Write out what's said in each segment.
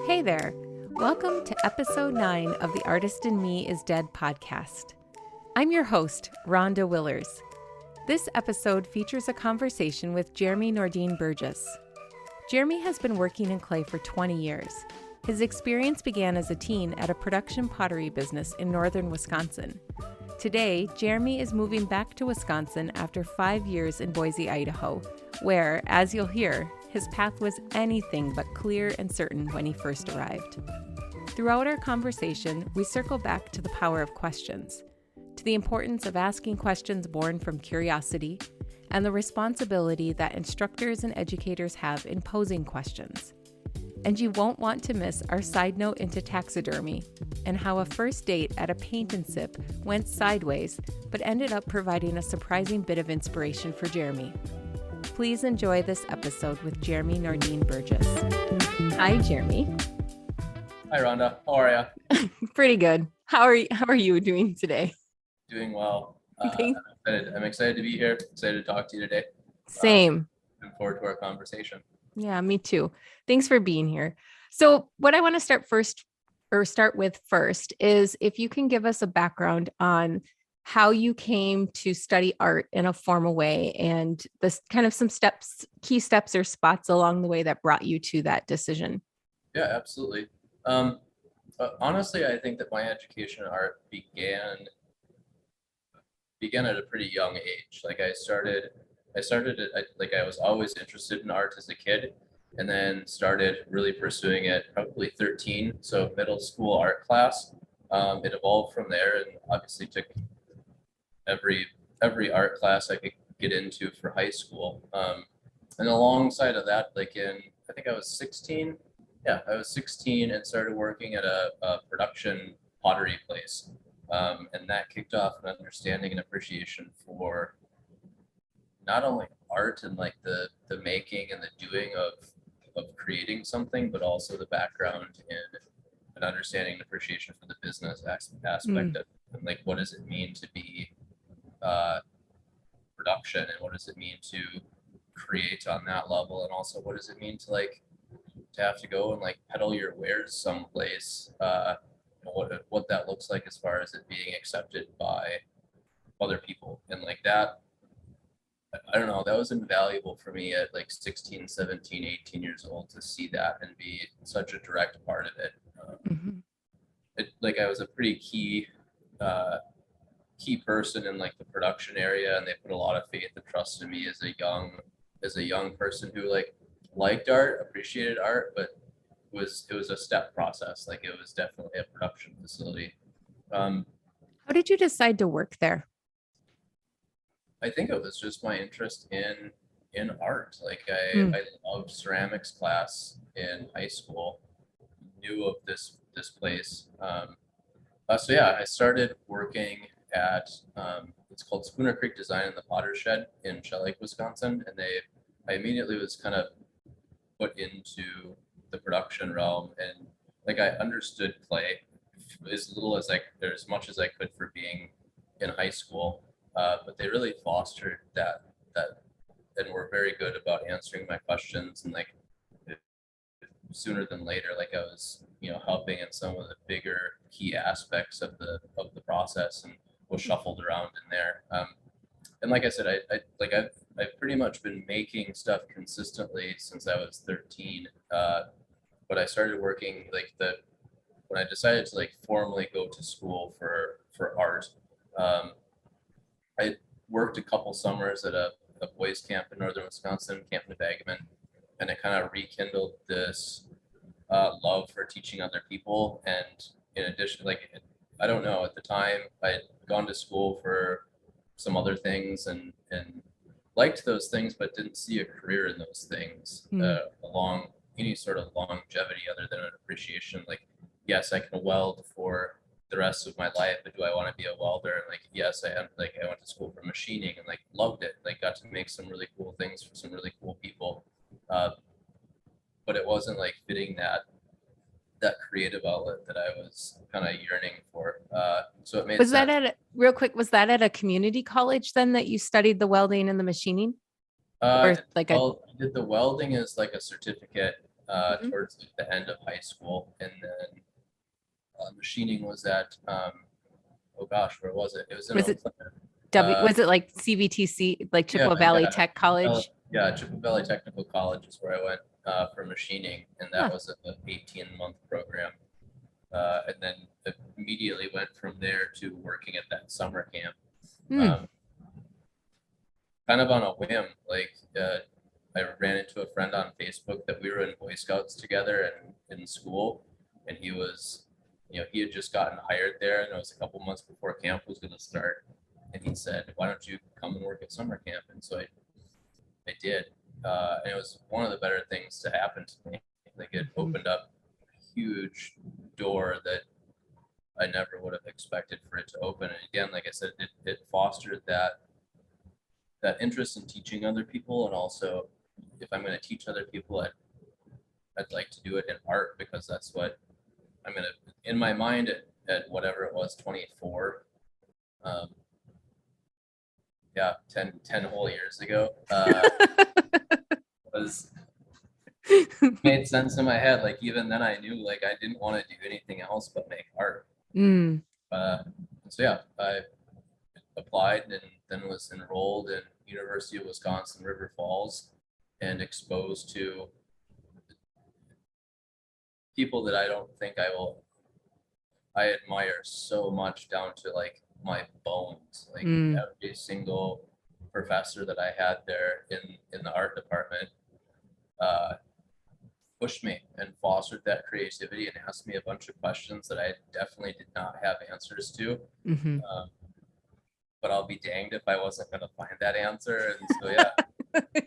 Hey there. Welcome to episode 9 of the Artist in Me is Dead podcast. I'm your host, Rhonda Willers. This episode features a conversation with Jeremy Nordin-Berghuis. Jeremy has been working in clay for 20 years. His experience began as a teen at a production pottery business in northern Wisconsin. Today, Jeremy is moving back to Wisconsin after 5 years in Boise, Idaho, where, as you'll hear, his path was anything but clear and certain when he first arrived. Throughout our conversation, we circle back to the power of questions, to the importance of asking questions born from curiosity, and the responsibility that instructors and educators have in posing questions. And you won't want to miss our side note into taxidermy and how a first date at a paint and sip went sideways but ended up providing a surprising bit of inspiration for Jeremy. Please enjoy this episode with Jeremy Nordin-Berghuis. Hi, Jeremy. Hi, Rhonda. How are you? Pretty good. How are you doing today? Doing well. Thanks. I'm excited to be here. Excited to talk to you today. Same. Looking forward to our conversation. Yeah, me too. Thanks for being here. So what I want to start with first is if you can give us a background on how you came to study art in a formal way and this kind of some key steps or spots along the way that brought you to that decision. Yeah, absolutely. Honestly, I think that my education in art began at a pretty young age. Like I started I was always interested in art as a kid, and then started really pursuing it probably 13. So middle school art class. It evolved from there, and obviously took every art class I could get into for high school. And alongside of that, I think I was 16. Yeah, I was 16 and started working at a production pottery place. And that kicked off an understanding and appreciation for not only art and the making and the doing of creating something, but also the background and an understanding and appreciation for the business aspect of it. And what does it mean to be production, and what does it mean to create on that level, and also what does it mean to have to go and peddle your wares someplace, what that looks like as far as it being accepted by other people. And that, I don't know, that was invaluable for me at 16, 17, 18 years old to see that and be such a direct part of it. I was a pretty key person in the production area, and they put a lot of faith and trust in me as a young person who liked art, appreciated art, but it was a step process. It was definitely a production facility. How did you decide to work there? I think it was just my interest in art. I loved ceramics class in high school, knew of this place. So yeah, I started working at it's called Spooner Creek Design in the Potter Shed in Shell Lake, Wisconsin, and I immediately was kind of put into the production realm, and I understood clay as much as I could for being in high school, but they really fostered that and were very good about answering my questions, and sooner than later, I was helping in some of the bigger key aspects of the process, and was shuffled around in there. And like I said, I've pretty much been making stuff consistently since I was 13. But I started working when I decided to formally go to school for art. I worked a couple summers at a boys camp in northern Wisconsin, Camp Nordin-Berghuis, and it kind of rekindled this love for teaching other people. And in addition, I don't know, at the time I had gone to school for some other things and liked those things, but didn't see a career in those things along any sort of longevity other than an appreciation. Yes, I can weld for the rest of my life, but do I want to be a welder? And yes, I went to school for machining and loved it. Got to make some really cool things for some really cool people. But it wasn't fitting that creative outlet that I was kind of yearning for. So it made was sense. Was that at a community college then that you studied the welding and the machining? I did the welding as like a certificate Mhm. towards like, the end of high school, and then machining was at oh gosh, where was it? It was in Was Eau it Claire. was it like CVTC, like Yeah, Chippewa Valley yeah, Tech College? Chippewa Valley Technical College is where I went for machining, and that Huh. was an 18-month program. And then immediately went from there to working at that summer camp. Hmm. Um, kind of on a whim, like I ran into a friend on Facebook that we were in Boy Scouts together and in school, and he was, he had just gotten hired there, and it was a couple months before camp was going to start, and he said, "Why don't you come and work at summer camp?" And so I did, and it was one of the better things to happen to me. Like it opened up a huge door that I never would have expected for it to open. And again, like I said, it fostered that interest in teaching other people, and also if I'm going to teach other people, I'd like to do it in art, because that's what I'm going to, in my mind at whatever it was, 24, um, yeah, 10 whole years ago, was made sense in my head. Like even then I knew like I didn't want to do anything else but make art. Mm. So yeah, I applied and then was enrolled in University of Wisconsin River Falls, and exposed to people that I don't think I admire so much, down to like my bones. Like Mm. every single professor that I had there in the art department uh, pushed me and fostered that creativity and asked me a bunch of questions that I definitely did not have answers to. Hmm. Um, but I'll be danged if I wasn't going to find that answer. And so, yeah,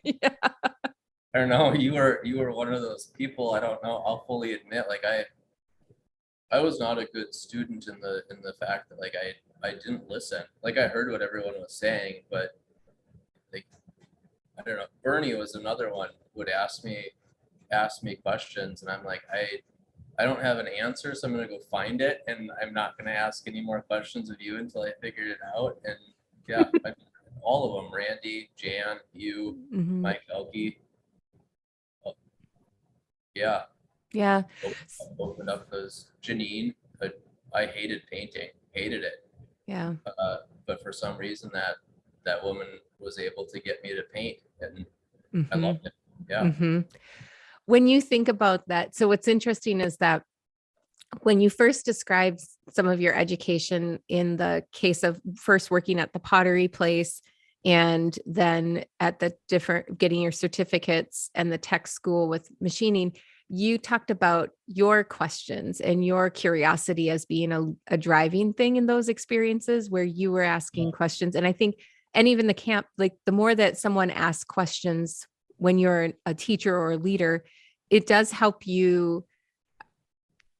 Yeah. I don't know. You were one of those people. I don't know. I'll fully admit, like I was not a good student in the fact that like I didn't listen. Like I heard what everyone was saying, but like I don't know. Bernie was another one who would ask me questions, and I'm like I don't have an answer, so I'm gonna go find it, and I'm not gonna ask any more questions of you until I figure it out. And yeah, all of them, Randy, Jan, you, Hmm. Mike Elke, yeah, Yeah. opened up those. Janine, but I hated painting, hated it. Yeah. But for some reason that woman was able to get me to paint, and I Hmm. loved it. Yeah. Hmm. When you think about that, so what's interesting is that when you first described some of your education in the case of first working at the pottery place and then at the different getting your certificates and the tech school with machining, you talked about your questions and your curiosity as being a driving thing in those experiences where you were asking questions. And I think, and even the camp, like the more that someone asks questions when you're a teacher or a leader, it does help you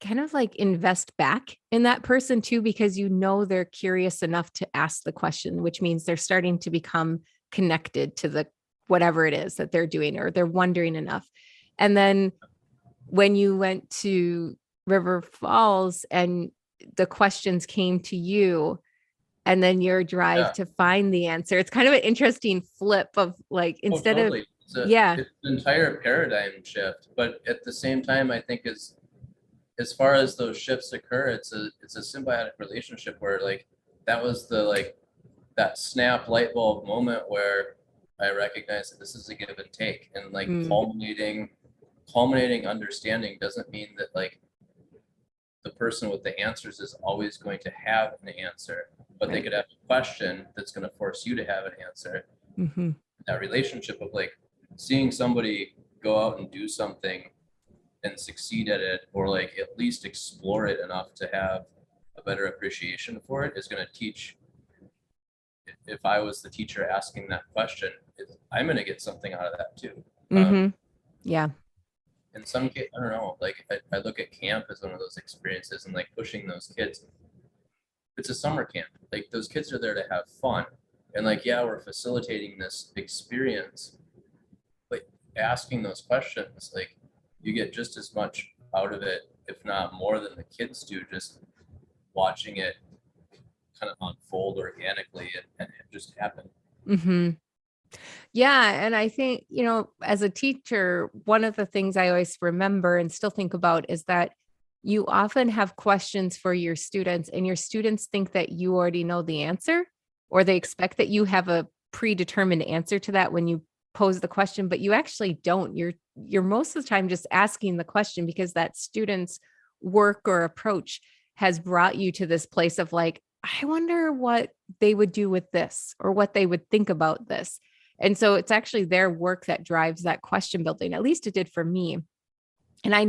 kind of like invest back in that person too, because you know they're curious enough to ask the question, which means they're starting to become connected to the whatever it is that they're doing, or they're wondering enough. And then when you went to River Falls and the questions came to you, and then your drive Yeah. to find the answer, it's kind of an interesting flip of like, Oh, instead of, totally. yeah. It's an entire paradigm shift, but at the same time, I think as far as those shifts occur, it's a symbiotic relationship where like that was the like that snap light bulb moment where I recognize that this is a give and take, and like Mm, culminating understanding doesn't mean that like the person with the answers is always going to have an answer, but they right. could have a question that's going to force you to have an answer. Mm-hmm. That relationship of like seeing somebody go out and do something and succeed at it, or like at least explore it enough to have a better appreciation for it, is going to teach. If I was the teacher asking that question, I'm going to get something out of that too. Mm-hmm. Yeah. In some case, I don't know, like I look at camp as one of those experiences, and like pushing those kids. It's a summer camp. Like those kids are there to have fun. And like, yeah, we're facilitating this experience, but asking those questions, like you get just as much out of it, if not more than the kids do, just watching it kind of unfold organically and just happen. Mm-hmm. Yeah. And I think, as a teacher, one of the things I always remember and still think about is that you often have questions for your students, and your students think that you already know the answer, or they expect that you have a predetermined answer to that when you pose the question, but you actually don't. You're most of the time just asking the question because that student's work or approach has brought you to this place of like, I wonder what they would do with this or what they would think about this. And so it's actually their work that drives that question building. At least it did for me. And I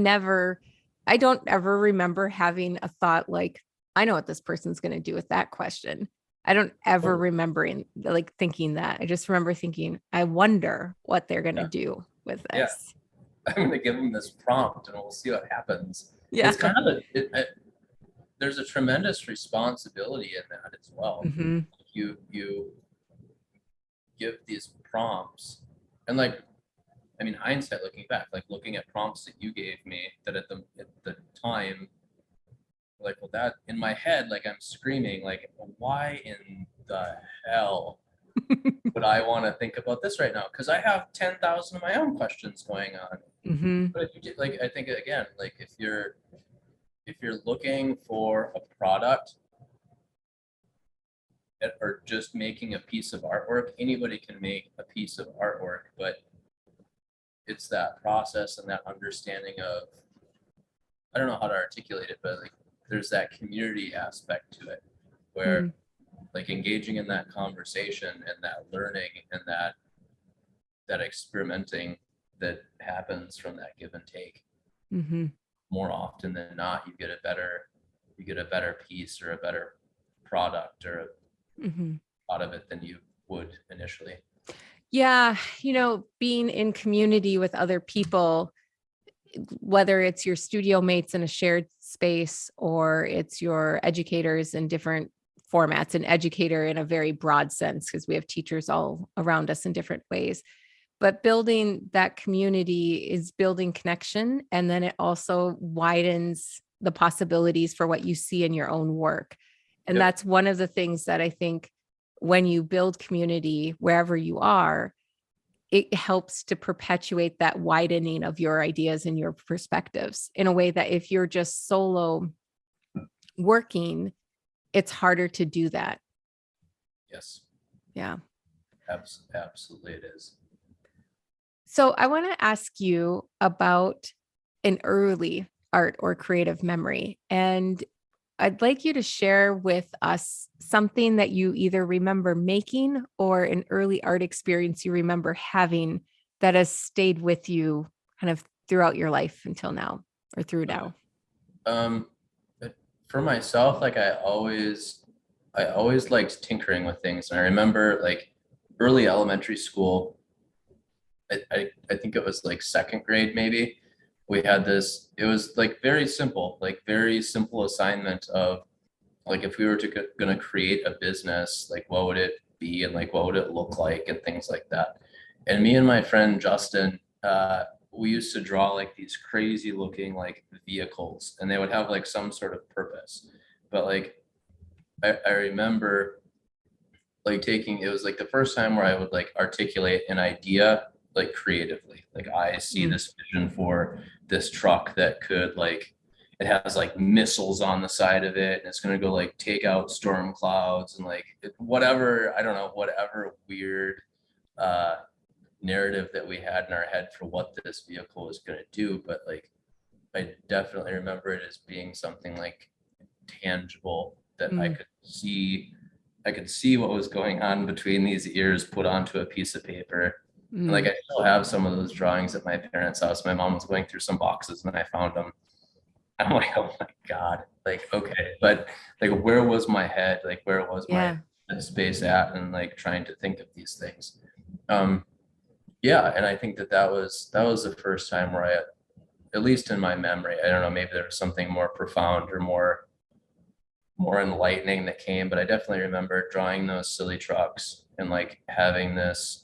don't ever remember having a thought like, I know what this person's going to do with that question. I don't ever remember thinking that. I just remember thinking, I wonder what they're going to Yeah. do with Yeah. this. I'm going to give them this prompt and we'll see what happens. Yeah. It's kind of there's a tremendous responsibility in that as well. Mm-hmm. You give these prompts, and like, I mean, hindsight, looking back, like looking at prompts that you gave me that at the time, like, well, that in my head, like I'm screaming, like, why in the hell would I want to think about this right now? Because I have 10,000 of my own questions going on. Mm-hmm. But if you get, like, I think again, like if you're looking for a product or just making a piece of artwork, anybody can make a piece of artwork, but it's that process and that understanding of, I don't know how to articulate it, but like there's that community aspect to it where Mm-hmm. like engaging in that conversation and that learning and that experimenting that happens from that give and take. Mm-hmm. More often than not, you get a better piece or a better product or Mm-hmm. out of it than you would initially. Yeah. Being in community with other people, whether it's your studio mates in a shared space or it's your educators in different formats, an educator in a very broad sense, because we have teachers all around us in different ways. But building that community is building connection. And then it also widens the possibilities for what you see in your own work. And Yep. that's one of the things that I think when you build community wherever you are, it helps to perpetuate that widening of your ideas and your perspectives in a way that if you're just solo working, it's harder to do that. Yes. Yeah. Absolutely it is. So I want to ask you about an early art or creative memory. And I'd like you to share with us something that you either remember making or an early art experience you remember having that has stayed with you kind of throughout your life until now or through now. But for myself, like I always liked tinkering with things. And I remember like early elementary school, I think it was like second grade maybe, we had this, it was like very simple assignment of like if we were gonna create a business, like what would it be and like what would it look like and things like that. And me and my friend Justin, we used to draw like these crazy looking like vehicles, and they would have like some sort of purpose. But like I remember like taking, it was like the first time where I would like articulate an idea like creatively. Like I see this vision for this truck that could like, it has like missiles on the side of it and it's going to go like take out storm clouds and like whatever, I don't know, whatever weird narrative that we had in our head for what this vehicle was going to do. But like I definitely remember it as being something like tangible that I could see what was going on between these ears put onto a piece of paper. And like I still have some of those drawings at my parents' house. My mom was going through some boxes and I found them. I'm like, oh my God, like, okay. But like, where was my head? Like, where was my space at? And like trying to think of these things. Yeah. And I think that was the first time where I, at least in my memory, I don't know, maybe there was something more profound or more enlightening that came, but I definitely remember drawing those silly trucks and like having this,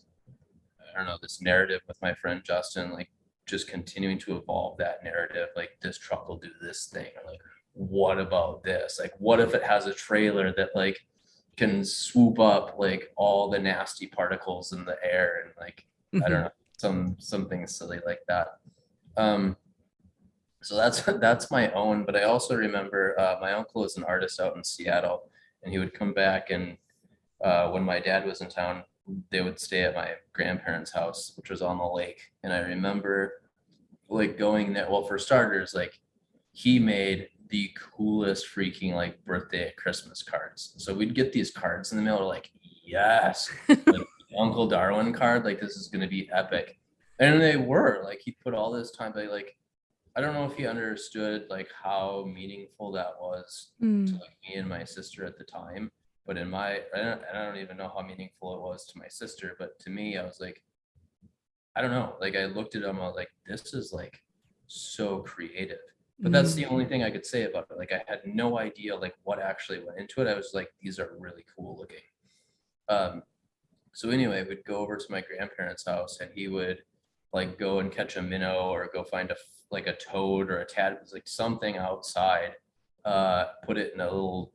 I don't know, this narrative with my friend Justin, like just continuing to evolve that narrative. Like this truck will do this thing. Or like, what about this? Like, what if it has a trailer that like can swoop up like all the nasty particles in the air and like, I don't know, something silly like that. So that's my own, but I also remember my uncle was an artist out in Seattle, and he would come back, and when my dad was in town, they would stay at my grandparents' house, which was on the lake. And I remember like going there. Well, for starters, like he made the coolest freaking like birthday and Christmas cards. So we'd get these cards in the mail, like, yes, like Uncle Darwin card, like this is gonna be epic. And they were like, he put all this time, but like I don't know if he understood like how meaningful that was to like me and my sister at the time. But I don't even know how meaningful it was to my sister, but to me, I was like, I don't know. Like I looked at him, I was like, this is like so creative. But that's the only thing I could say about it. Like I had no idea like what actually went into it. I was like, these are really cool looking. So anyway, we'd go over to my grandparents' house, and he would like go and catch a minnow or go find like a toad or a tad, like something outside, put it in a little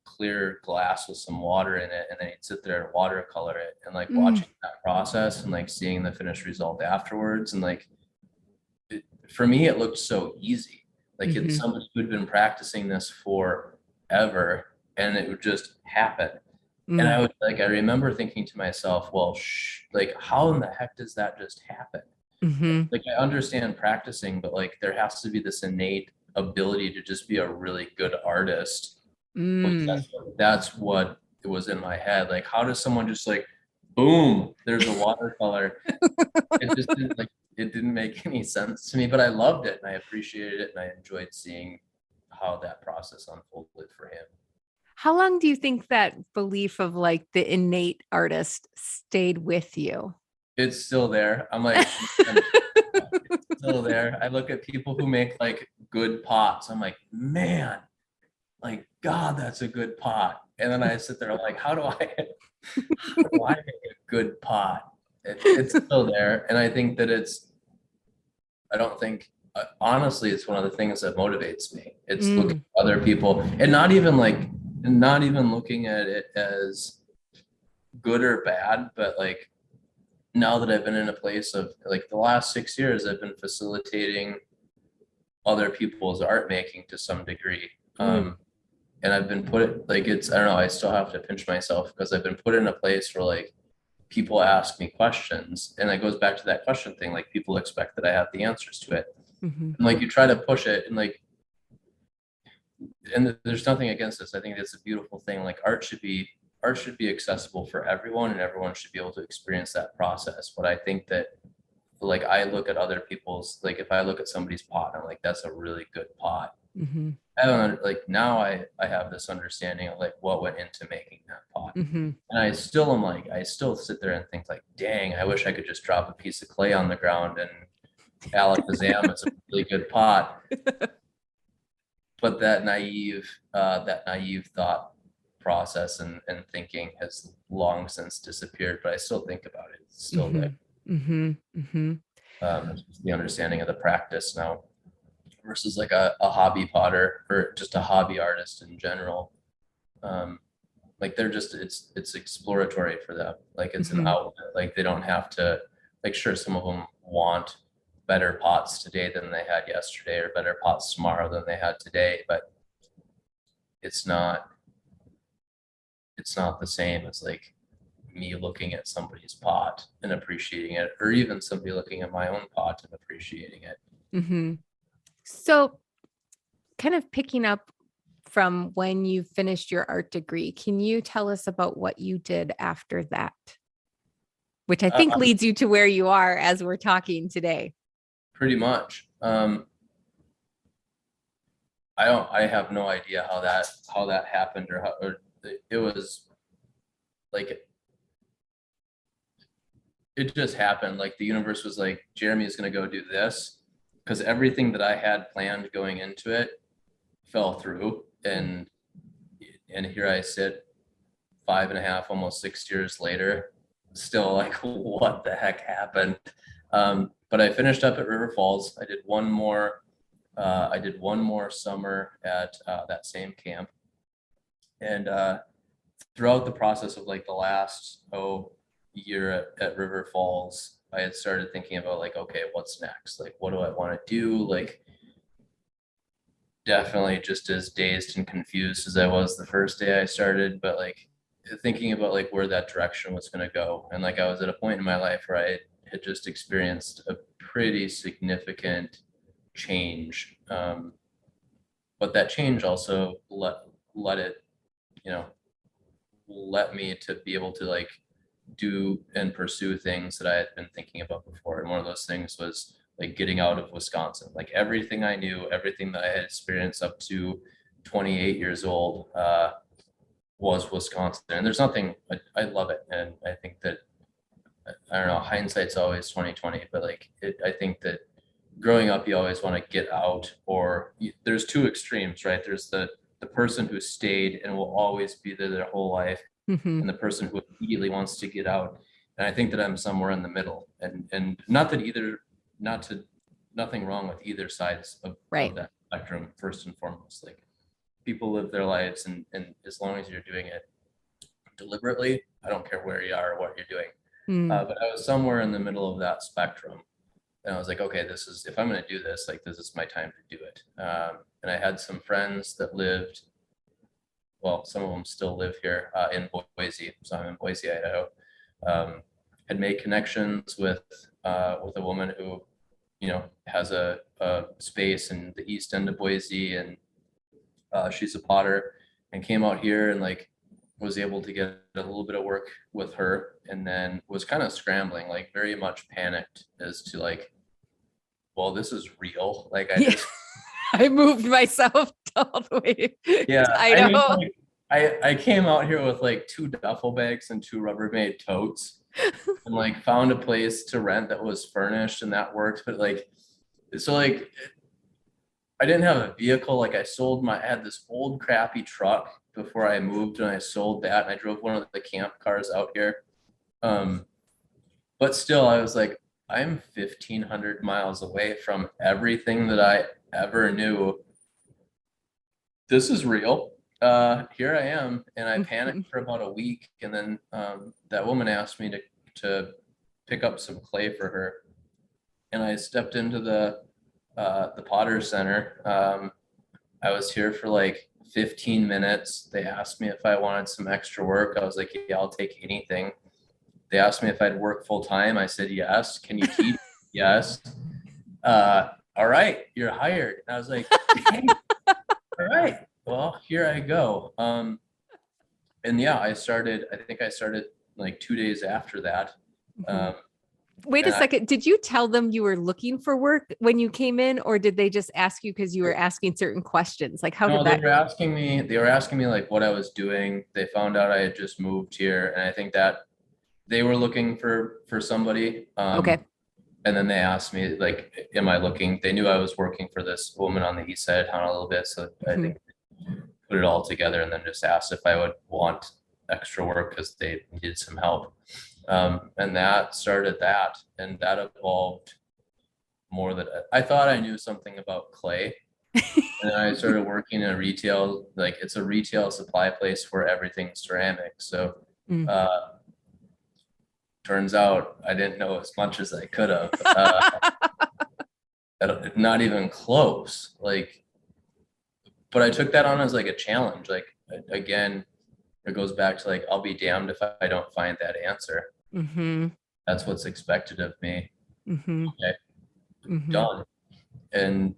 clear glass with some water in it, and then he'd sit there and watercolor it, and like watching that process and like seeing the finished result afterwards. And like for me, it looked so easy. Like it's somebody who'd been practicing this forever, and it would just happen. And I was like, I remember thinking to myself, well, like how in the heck does that just happen? Like I understand practicing, but like there has to be this innate ability to just be a really good artist. That's what it was in my head. Like, how does someone just like, boom, there's a watercolor. It just didn't like, it didn't make any sense to me, but I loved it and I appreciated it, and I enjoyed seeing how that process unfolded for him. How long do you think that belief of like the innate artist stayed with you? It's still there. I'm like, it's still there. I look at people who make like good pots. I'm like, man, like, God, that's a good pot. And then I sit there like, how do I make a good pot? It's still there. And I think that I don't think, honestly, it's one of the things that motivates me. It's looking at other people and not even looking at it as good or bad, but like now that I've been in a place of like the last 6 years, I've been facilitating other people's art making to some degree. And I've been put like, I don't know, I still have to pinch myself because I've been put in a place where like people ask me questions, and it goes back to that question thing. Like people expect that I have the answers to it. And like you try to push it, and like, and there's nothing against this. I think it's a beautiful thing. Like art should be accessible for everyone, and everyone should be able to experience that process. But I think that like I look at other people's, like if I look at somebody's pot, I'm like, that's a really good pot. I don't like now I have this understanding of like what went into making that pot. And I still am like, I still sit there and think like, dang, I wish I could just drop a piece of clay on the ground and alakazam is a really good pot. But that naive thought process and thinking has long since disappeared, but I still think about it. It's still there. It's the understanding of the practice now versus like a hobby potter or just a hobby artist in general. Like they're just, it's exploratory for them. Like it's an outlet. Like they don't have to, like, sure, some of them want better pots today than they had yesterday, or better pots tomorrow than they had today, but it's not the same as like me looking at somebody's pot and appreciating it, or even somebody looking at my own pot and appreciating it. So kind of picking up from when you finished your art degree, can you tell us about what you did after that? Which I think leads you to where you are as we're talking today. Pretty much. I have no idea how that happened, or it was like, it just happened. Like the universe was like, Jeremy is going to go do this, because everything that I had planned going into it fell through. And here I sit 5.5, almost 6 years later, still like, what the heck happened? But I finished up at River Falls. I did one more summer at that same camp. And throughout the process of like the last year at River Falls, I had started thinking about like, okay, what's next? Like, what do I want to do? Like, definitely just as dazed and confused as I was the first day I started, but like thinking about like where that direction was going to go. And like I was at a point in my life where I had just experienced a pretty significant change. But that change also let it, you know, let me to be able to like do and pursue things that I had been thinking about before. And one of those things was like getting out of Wisconsin. Like everything I knew, everything that I had experienced up to 28 years old was Wisconsin. And there's nothing, I love it. And I think that, I don't know, hindsight's always 2020, but like I think that growing up, you always want to get out, or there's two extremes, right? There's the person who stayed and will always be there their whole life, Mm-hmm. and the person who immediately wants to get out. And I think that I'm somewhere in the middle. And not that either, not to, nothing wrong with either sides Right. of that spectrum, first and foremost. Like people live their lives, and as long as you're doing it deliberately, I don't care where you are or what you're doing. Mm. But I was somewhere in the middle of that spectrum. And I was like, okay, this is, if I'm going to do this, like, this is my time to do it. And I had some friends that lived, well, some of them still live here in Boise. So I'm in Boise, Idaho. Had made connections with a woman who, you know, has a space in the east end of Boise, and she's a potter, and came out here and like was able to get a little bit of work with her, and then was kind of scrambling, like very much panicked as to like, well, this is real. Like I Yeah. just, I moved myself all the way yeah, to I mean, Idaho. like, I came out here with like 2 duffel bags and 2 Rubbermaid totes, and like found a place to rent that was furnished, and that worked. But like, so like I didn't have a vehicle. Like I had this old crappy truck before I moved, and I sold that, and I drove one of the camp cars out here. Um, but still I was like, I'm 1,500 miles away from everything that I ever knew. This is real. Here I am. And I panicked for about a week. And then that woman asked me to pick up some clay for her. And I stepped into the Potter Center. I was here for like 15 minutes. They asked me if I wanted some extra work. I was like, yeah, I'll take anything. They asked me if I'd work full time. I said, yes. Can you teach? Yes. All right, you're hired. And I was like, hey, all right, well, here I go. And yeah, I think I started like 2 days after that. Um, Wait a and I, second. Did you tell them you were looking for work when you came in, or did they just ask you because you were asking certain questions? Like, how did no, that? they were asking me like what I was doing. They found out I had just moved here, and I think that they were looking for somebody. Okay. And then they asked me like, am I looking? They knew I was working for this woman on the east side of town a little bit, so I Mhm. think put it all together, and then just asked if I would want extra work because they needed some help. And that started that, and that evolved more. That I thought I knew something about clay, and then I started working in a retail, like it's a retail supply place for everything ceramic. So Mm. turns out I didn't know as much as I could have. Not even close. Like, but I took that on as like a challenge. Like again, it goes back to like, I'll be damned if I don't find that answer. Mm-hmm. That's what's expected of me. Mm-hmm. Okay, Mm-hmm. done. And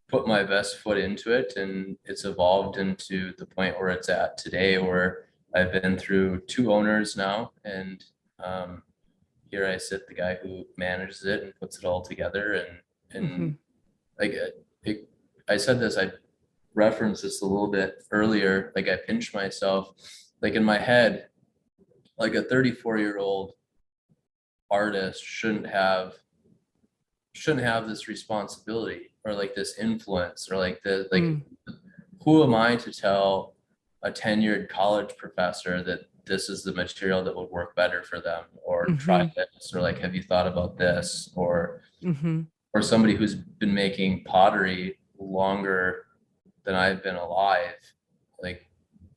put my best foot into it. And it's evolved into the point where it's at today, where I've been through 2 owners now. And here I sit, the guy who manages it and puts it all together. Mm-hmm. And like I said this, I referenced this a little bit earlier. Like I pinched myself, like in my head, like a 34-year-old artist shouldn't have this responsibility or like this influence or like the like Mm. who am I to tell a tenured college professor that this is the material that would work better for them, or Mm-hmm. try this, or like have you thought about this, Mm-hmm. or somebody who's been making pottery longer than I've been alive, like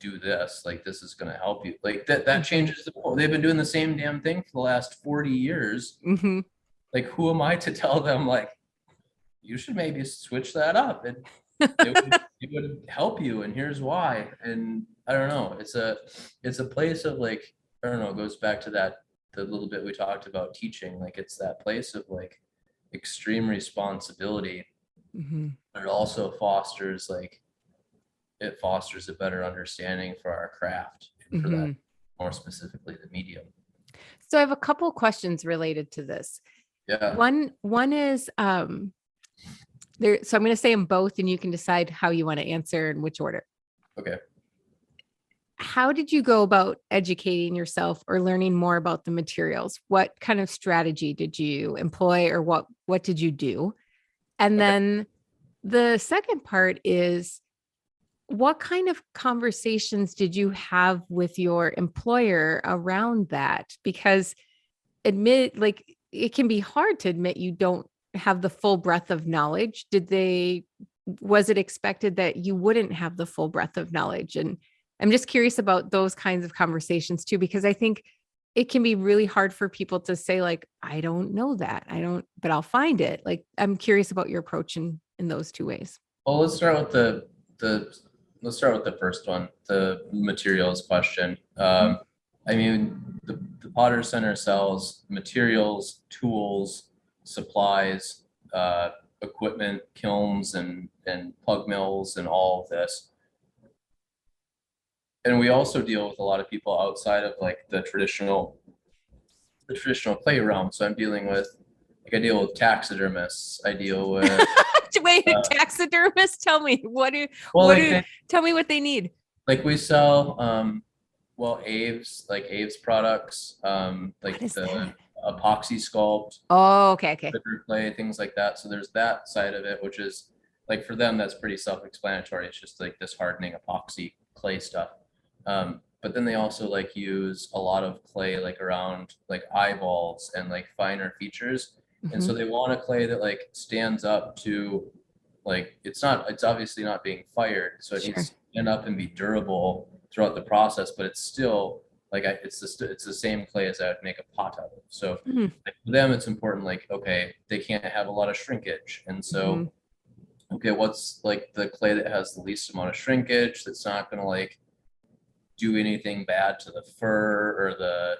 do this, like this is going to help you. Like that changes they've been doing the same damn thing for the last 40 years. Mm-hmm. Like, who am I to tell them, like, you should maybe switch that up, and it would help you, and here's why. And I don't know, it's a place of like, I don't know, it goes back to that, the little bit we talked about teaching, like it's that place of like extreme responsibility, Mm-hmm. but it also fosters like, it fosters a better understanding for our craft, and for Mm-hmm. that, more specifically, the medium. So I have a couple questions related to this. Yeah. One is there. So I'm going to say them both, and you can decide how you want to answer in which order. Okay. How did you go about educating yourself or learning more about the materials? What kind of strategy did you employ, or what did you do? And Okay. then the second part is, what kind of conversations did you have with your employer around that? Because like it can be hard to admit you don't have the full breadth of knowledge. Was it expected that you wouldn't have the full breadth of knowledge? And I'm just curious about those kinds of conversations too, because I think it can be really hard for people to say, like, I don't know that. I don't, but I'll find it. Like, I'm curious about your approach in those two ways. Well, let's start with let's start with the first one, the materials question. I mean, the Potter Center sells materials, tools, supplies, equipment, kilns, and plug mills, and all of this. And we also deal with a lot of people outside of like the traditional clay realm. So I'm dealing with, like, I deal with taxidermists. I deal with Wait, taxidermist, tell me tell me what they need. like we sell well, Aves products, like What is the that? epoxy sculpt, Oh, okay. bitter clay, things like that. So there's that side of it, which is like, for them, that's pretty self-explanatory. It's just like this hardening epoxy clay stuff. But then they also like use a lot of clay, like around like eyeballs and like finer features. And so Mhm. they want a clay that like stands up to, like, it's obviously not being fired. So it needs Sure. to stand up and be durable throughout the process, but it's still like, it's the same clay as I would make a pot out of. So Mhm. like, for them, it's important, like, okay, they can't have a lot of shrinkage. And so, Mhm. okay, what's like the clay that has the least amount of shrinkage, that's not gonna like do anything bad to the fur, or the,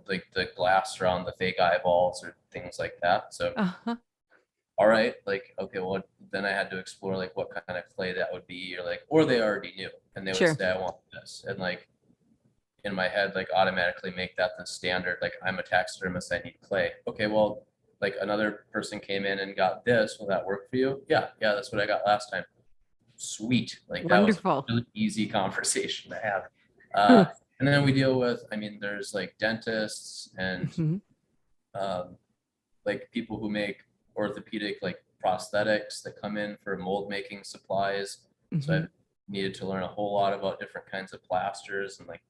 like the glass around the fake eyeballs or things like that. So, Uh-huh. all right, like, okay, well, then I had to explore like what kind of clay that would be, or like, or they already knew, and they would Sure. say, I want this. And like, in my head, like automatically make that the standard. Like, I'm a taxidermist, I need clay. Okay, well, like another person came in and got this. Will that work for you? Yeah, that's what I got last time. Sweet. Like, that was a Wonderful. really easy conversation to have. Huh. And then we deal with, I mean, there's like dentists and Mhm. um, like people who make orthopedic like prosthetics that come in for mold making supplies. So Mhm. I've needed to learn a whole lot about different kinds of plasters and like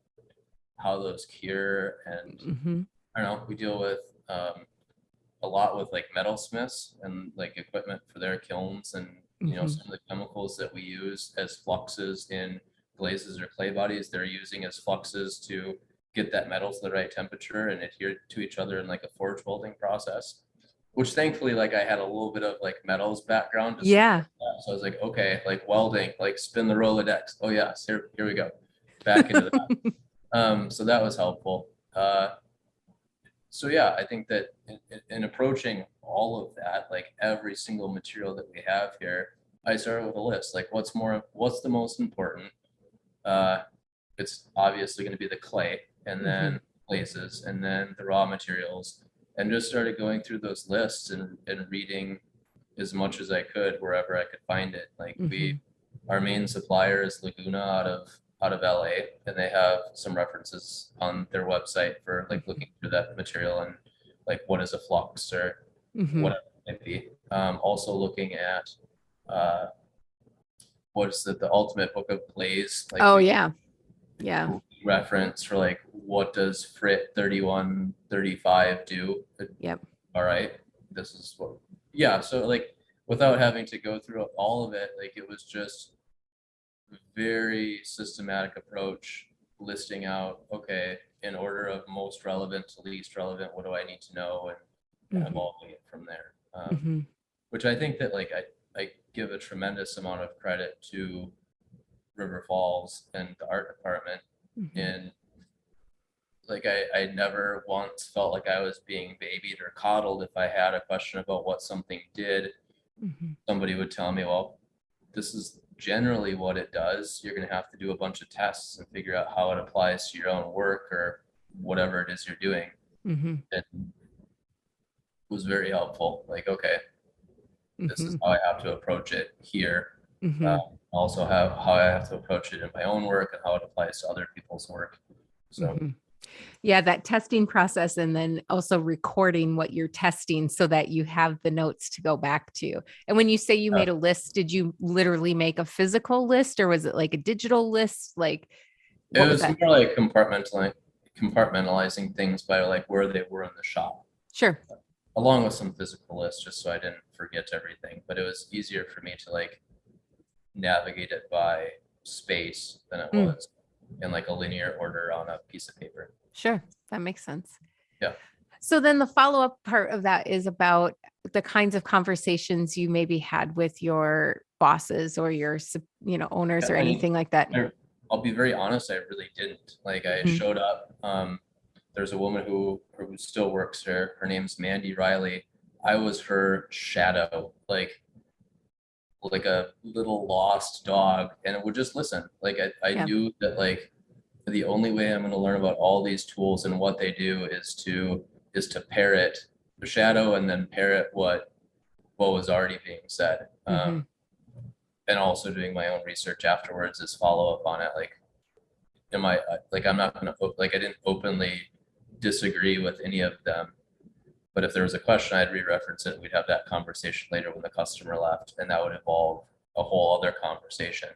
how those cure. And Mhm. I don't know, we deal with a lot with like metalsmiths and like equipment for their kilns, and Mhm. some of the chemicals that we use as fluxes in glazes or clay bodies, they're using as fluxes to get that metal to the right temperature and adhere to each other in like a forge welding process, which thankfully, like, I had a little bit of like metals background to support Yeah. that. So I was like, okay, like welding, like spin the Rolodex. Oh yes, here we go. Back into that. So that was helpful. So yeah, I think that in approaching all of that, like every single material that we have here, I started with a list. Like, what's the most important? Uh, it's obviously going to be the clay, and Mhm. then glazes, and then the raw materials, and just started going through those lists and reading as much as I could wherever I could find it. Like, Mhm. our main supplier is Laguna out of LA, and they have some references on their website for like Mhm. looking through that material and like what is a flux or Mhm. whatever it might be. Also looking at uh, what is it, the Ultimate Book of Plays, like Oh we yeah. Yeah. reference for like what does Frit 3135 do. Yep. All right, this is what, yeah. So like, without having to go through all of it, like it was just very systematic approach, listing out, okay, in order of most relevant to least relevant, what do I need to know, and evolving it from there. Which I think that like I give a tremendous amount of credit to River Falls and the art department. And like I never once felt like I was being babied or coddled. If I had a question about what something did, somebody would tell me, well, this is generally what it does. You're going to have to do a bunch of tests and figure out how it applies to your own work or whatever it is you're doing. It was very helpful. Like, okay, this is how I have to approach it here. Also how I have to approach it in my own work and how it applies to other people's work. So yeah, that testing process, and then also recording what you're testing so that you have the notes to go back to. And when you say you made a list, did you literally make a physical list, or was it like a digital list? Like, it was more like compartmentalizing things by like where they were in the shop. Sure. Along with some physical lists, just so I didn't forget everything. But it was easier for me to like navigate it by space than it was in like a linear order on a piece of paper. Sure. That makes sense. Yeah. So then the follow-up part of that is about the kinds of conversations you maybe had with your bosses or your, owners or anything like that. I'll be very honest. I really didn't. Like I showed up, there's a woman who still works there. Her name's Mandy Riley. I was her shadow, like a little lost dog, and it would just listen. Like I knew that like the only way I'm going to learn about all these tools and what they do is to parrot the shadow and then parrot what was already being said. And also doing my own research afterwards as follow up on it. Like, I'm not going to, like, I didn't openly disagree with any of them, but if there was a question, I'd re-reference it. We'd have that conversation later when the customer left, and that would involve a whole other conversation.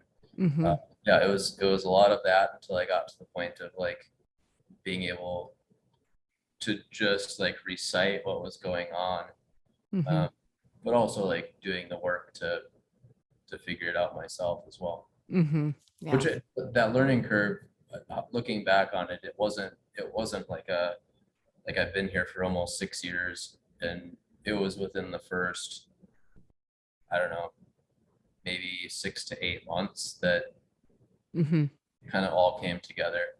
Yeah, it was a lot of that until I got to the point of like being able to just like recite what was going on, but also like doing the work to figure it out myself as well. Yeah. Which that learning curve, looking back on it, it wasn't like I've been here for almost 6 years, and it was within the first, I don't know, maybe 6 to 8 months that kind of all came together.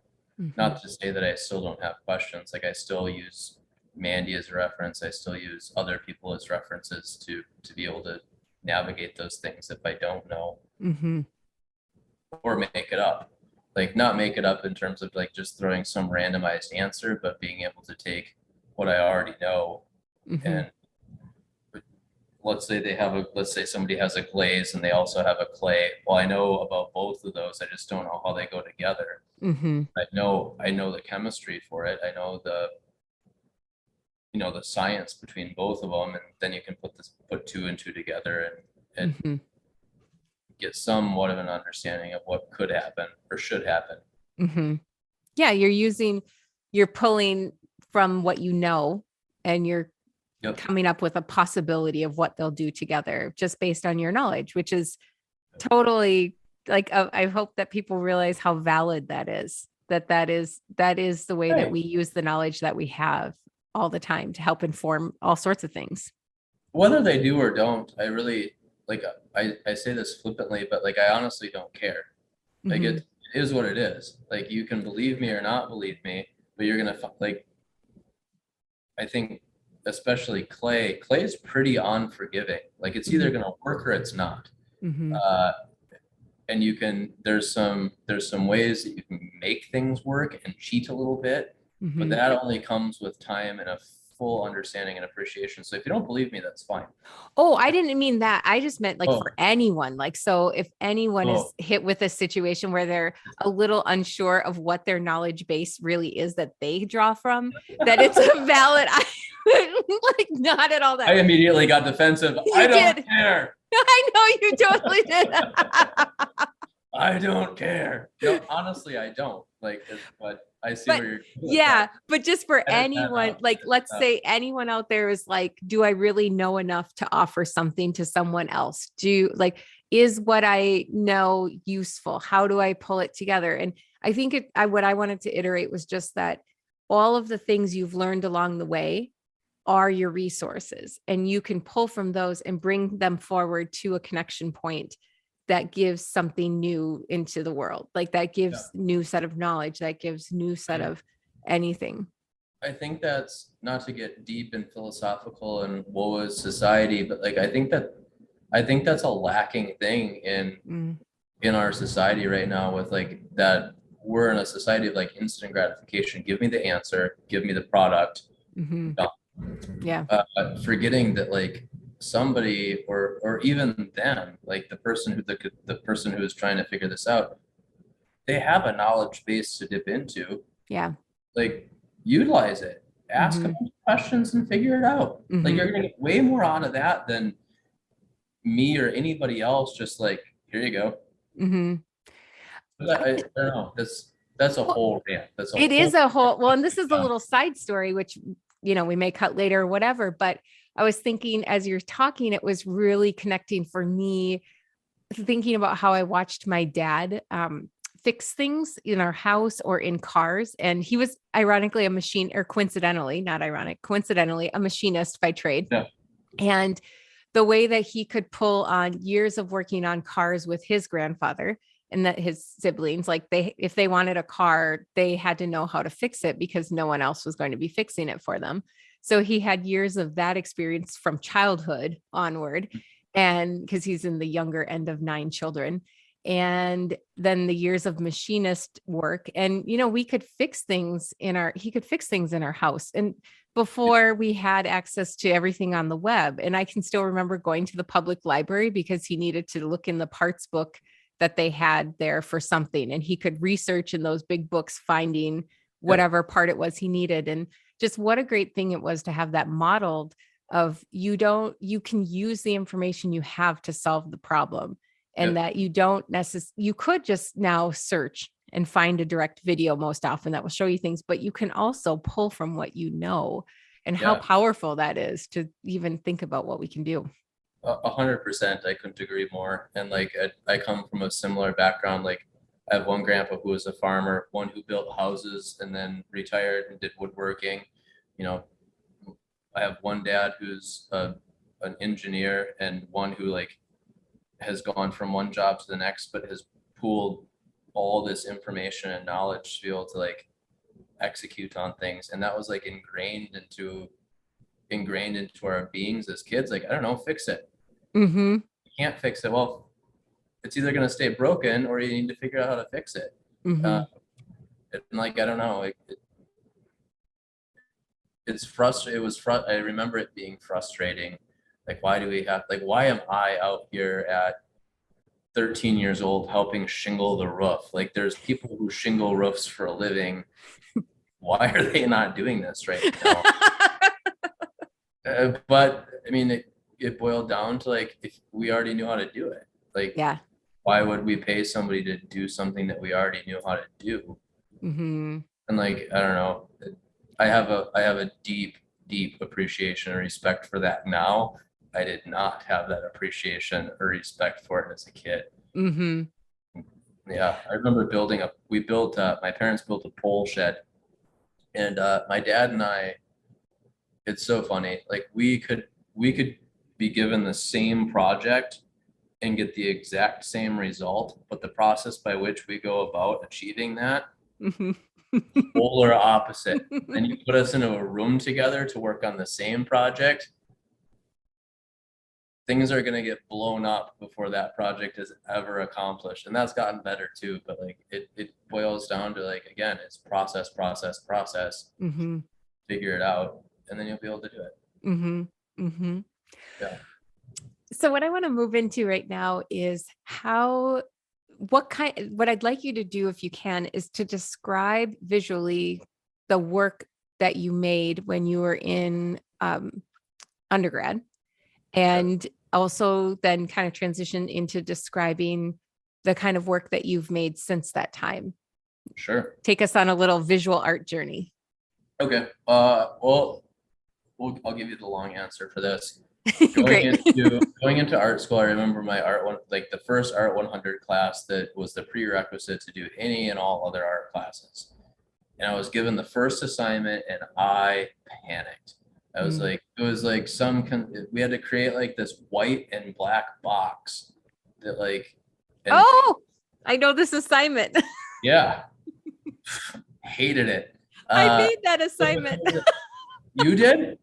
Not to say that I still don't have questions. Like I still use Mandy as a reference. I still use other people as references to be able to navigate those things if I don't know, or make it up. Like not make it up in terms of like just throwing some randomized answer, but being able to take what I already know and let's say somebody has a glaze and they also have a clay. Well, I know about both of those. I just don't know how they go together. I know the chemistry for it. I know the science between both of them, and then you can put two and two together and get somewhat of an understanding of what could happen or should happen. Yeah, you're pulling from what you know, and you're coming up with a possibility of what they'll do together just based on your knowledge, which is totally like, I hope that people realize how valid that is, that is the way that we use the knowledge that we have all the time to help inform all sorts of things. Whether they do or don't, I really, like, I say this flippantly, but like, I honestly don't care. Like it is what it is. Like you can believe me or not believe me, but you're going to like, I think especially clay is pretty unforgiving. Like it's either going to work or it's not. And there's some ways that you can make things work and cheat a little bit, but that only comes with time and a full understanding and appreciation. So if you don't believe me, that's fine. Oh, I didn't mean that. I just meant like for anyone. Like, so if anyone is hit with a situation where they're a little unsure of what their knowledge base really is that they draw from, that it's a valid, like not at all that. I immediately got defensive. I don't care. I know you totally did. I don't care. No, honestly, I don't. Like, but I see But where you're going with yeah, that. but just for Edit that anyone, out. like, Edit let's that out. say anyone out there is like, do I really know enough to offer something to someone else? Is what I know useful? How do I pull it together? And I think what I wanted to iterate was just that all of the things you've learned along the way are your resources, and you can pull from those and bring them forward to a connection point that gives something new into the world. Like that gives new set of knowledge, that gives new set of anything. I think that's, not to get deep and philosophical and woe is society, but like I think that's a lacking thing in our society right now, with like that we're in a society of like instant gratification. Give me the answer, give me the product. Mm-hmm. Yeah. Forgetting that like somebody or even them, like the person who is trying to figure this out, they have a knowledge base to dip into. Yeah. Like, utilize it, ask a Mm-hmm. bunch of questions and figure it out. Like, Mm-hmm. you're gonna get way more out of that than me or anybody else just like, here you go. Mm-hmm. But I don't know, that's a Well, whole rant, that's a it whole is a whole, well, and this is a little side story, which, we may cut later or whatever, but I was thinking as you're talking, it was really connecting for me, thinking about how I watched my dad fix things in our house or in cars. And he was ironically coincidentally, a machinist by trade. yeah. And the way that he could pull on years of working on cars with his grandfather and that his siblings, like if they wanted a car, they had to know how to fix it because no one else was going to be fixing it for them. So he had years of that experience from childhood onward. And because he's in the younger end of 9 children, and then the years of machinist work. And, he could fix things in our house. And before we had access to everything on the web. And I can still remember going to the public library because he needed to look in the parts book that they had there for something. And he could research in those big books, finding whatever part it was he needed. And just what a great thing it was to have that modeled of you can use the information you have to solve the problem. And that you could just now search and find a direct video most often that will show you things, but you can also pull from what you know, and how powerful that is to even think about what we can do. 100%. I couldn't agree more. And like, I come from a similar background. Like, I have one grandpa who was a farmer, one who built houses and then retired and did woodworking. You know, I have one dad who's an engineer, and one who like has gone from one job to the next, but has pooled all this information and knowledge to be able to like execute on things. And that was like ingrained into our beings as kids. Like, I don't know, fix it. Mm-hmm. You can't fix it. Well, it's either going to stay broken or you need to figure out how to fix it. Mm-hmm. And like, I don't know, it's frustrating. I remember it being frustrating. Like, why am I out here at 13 years old helping shingle the roof? Like, there's people who shingle roofs for a living. Why are they not doing this right now? But I mean, it boiled down to like, if we already knew how to do it, like, Yeah. why would we pay somebody to do something that we already knew how to do? Mm-hmm. And like, I don't know, I have a deep appreciation and respect for that now. I did not have that appreciation or respect for it as a kid. Mm-hmm. Yeah, I remember my parents built a pole shed, and my dad and I, it's so funny. Like, we could be given the same project and get the exact same result, but the process by which we go about achieving that, Mm-hmm. polar opposite. And you put us into a room together to work on the same project, things are going to get blown up before that project is ever accomplished. And that's gotten better too. But like, it boils down to like, again, it's process, Mm-hmm. figure it out, and then you'll be able to do it. Mm-hmm. Mm-hmm. Yeah. So what I want to move into right now is what I'd like you to do, if you can, is to describe visually the work that you made when you were in undergrad, and also then kind of transition into describing the kind of work that you've made since that time. Sure. Take us on a little visual art journey. Okay. Well, I'll give you the long answer for this. Great. Going into art school, I remember my art one, like the first art 100 class that was the prerequisite to do any and all other art classes. And I was given the first assignment and I panicked. I was like, it was like we had to create like this white and black box that like, and I know this assignment. yeah, hated it. I made that assignment. You did?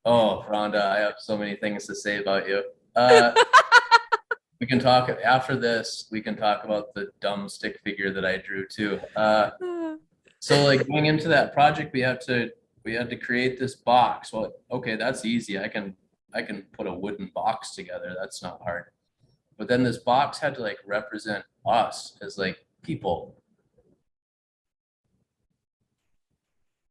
Oh, Rhonda, I have so many things to say about you. We can talk after this. We can talk about the dumb stick figure that I drew too. So like going into that project, we had to create this box. Well, okay, that's easy. I can put a wooden box together. That's not hard. But then this box had to like represent us as like people.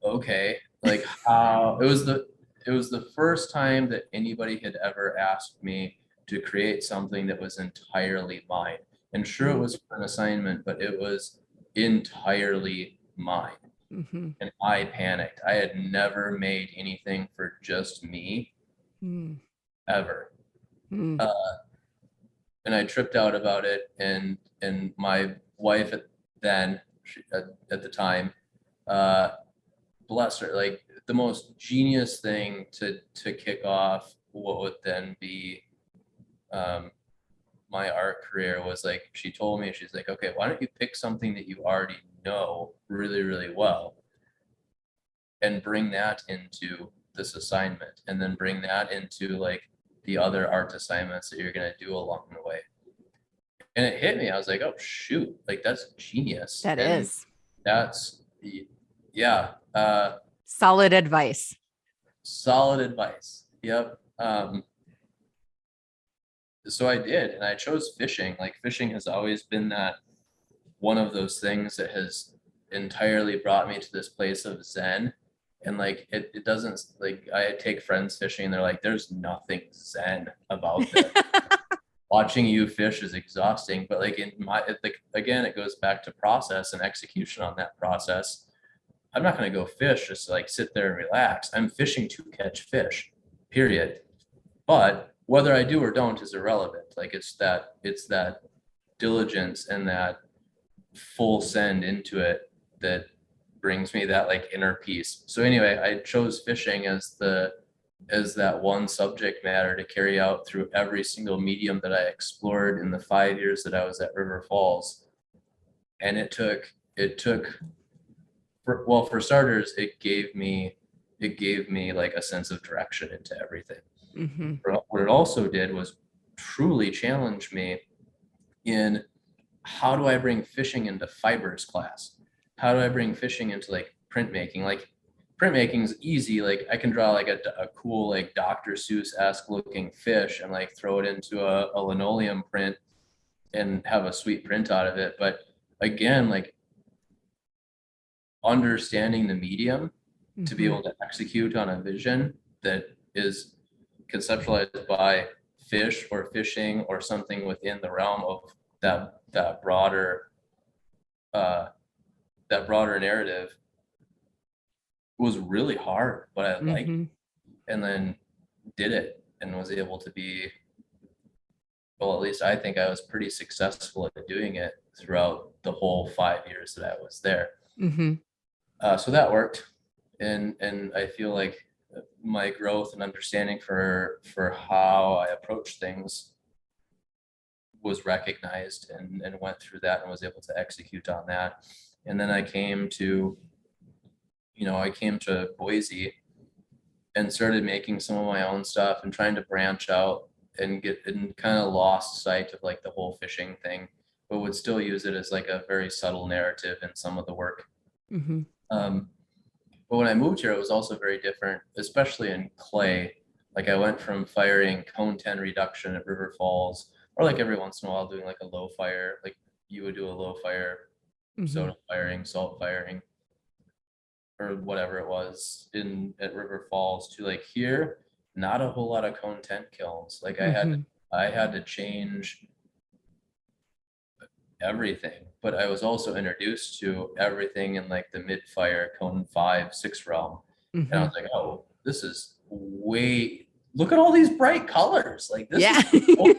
Okay, like how it was the first time that anybody had ever asked me to create something that was entirely mine. And sure, it was for an assignment, but it was entirely mine. Mm-hmm. And I panicked. I had never made anything for just me ever. And I tripped out about it. And my wife at the time, bless her, like the most genius thing to kick off what would then be my art career was like, she told me, she's like, okay, why don't you pick something that you already know really, really well and bring that into this assignment, and then bring that into like the other art assignments that you're going to do along the way. And it hit me. I was like, oh shoot, like that's genius. That's yeah. Solid advice. Solid advice. Yep. So I did, and I chose fishing. Like fishing has always been that one of those things that has entirely brought me to this place of Zen. And like it doesn't, like I take friends fishing and they're like, there's nothing Zen about this. Watching you fish is exhausting, but like again, it goes back to process and execution on that process. I'm not going to go fish just to like sit there and relax. I'm fishing to catch fish, period. But whether I do or don't is irrelevant. Like it's that diligence and that full send into it that brings me that like inner peace. So anyway, I chose fishing as that one subject matter to carry out through every single medium that I explored in the 5 years that I was at River Falls. And it took for starters, it gave me like a sense of direction into everything. Mm-hmm. What it also did was truly challenge me in how do I bring fishing into fibers class? How do I bring fishing into like printmaking? Like printmaking is easy. Like I can draw like a cool like Dr. Seuss-esque looking fish and like throw it into a linoleum print and have a sweet print out of it. But again, like understanding the medium to be able to execute on a vision that is conceptualized by fish or fishing or something within the realm of that broader narrative was really hard, but I liked it, and then did it and was able to be, well, at least I think I was pretty successful at doing it throughout the whole 5 years that I was there. So that worked. And I feel like my growth and understanding for how I approach things was recognized and went through that and was able to execute on that. And then I came to Boise and started making some of my own stuff and trying to branch out and kind of lost sight of like the whole fishing thing, but would still use it as like a very subtle narrative in some of the work. But when I moved here, it was also very different, especially in clay. Like I went from firing cone 10 reduction at River Falls, or like every once in a while doing like a low fire, like you would do a low fire, soda firing, salt firing, or whatever it was at River Falls, to like here, not a whole lot of cone 10 kilns. Like I had to change everything, but I was also introduced to everything in like the mid-fire cone 5-6 realm. And I was like, oh, this is look at all these bright colors. Like this is cool.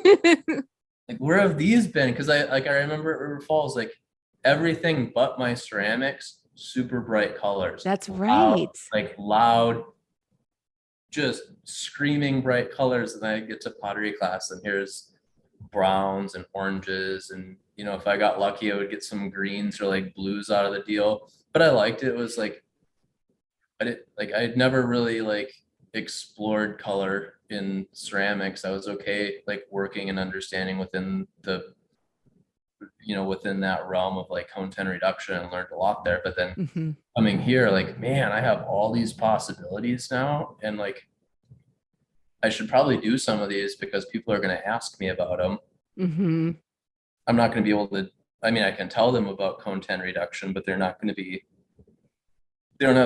Like where have these been? Because I remember at River Falls, like everything but my ceramics, super bright colors. That's right. Loud, just screaming bright colors. And I get to pottery class and here's browns and oranges, and if I got lucky I would get some greens or like blues out of the deal. But I liked it. It was like I'd never really like explored color in ceramics. I was okay like working and understanding within within that realm of like cone 10 reduction, and learned a lot there. But then coming here, like, man, I have all these possibilities now, and like I should probably do some of these because people are going to ask me about them. I'm not going to be able to, I mean, I can tell them about cone 10 reduction, but they don't have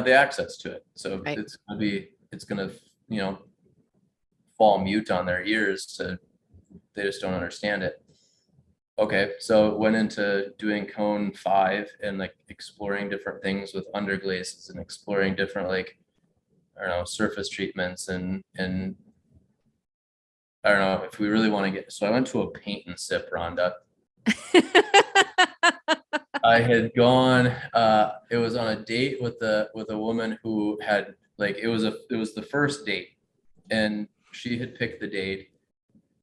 the access to it. So right. It's going to, fall mute on their ears. They just don't understand it. Okay. So went into doing cone 5 and like exploring different things with underglazes and exploring different, like, I don't know, surface treatments and I don't know if we really want to get, so I went to a paint and sip, Rhonda. I had gone, it was on a date with a woman who had like, it was the first date, and she had picked the date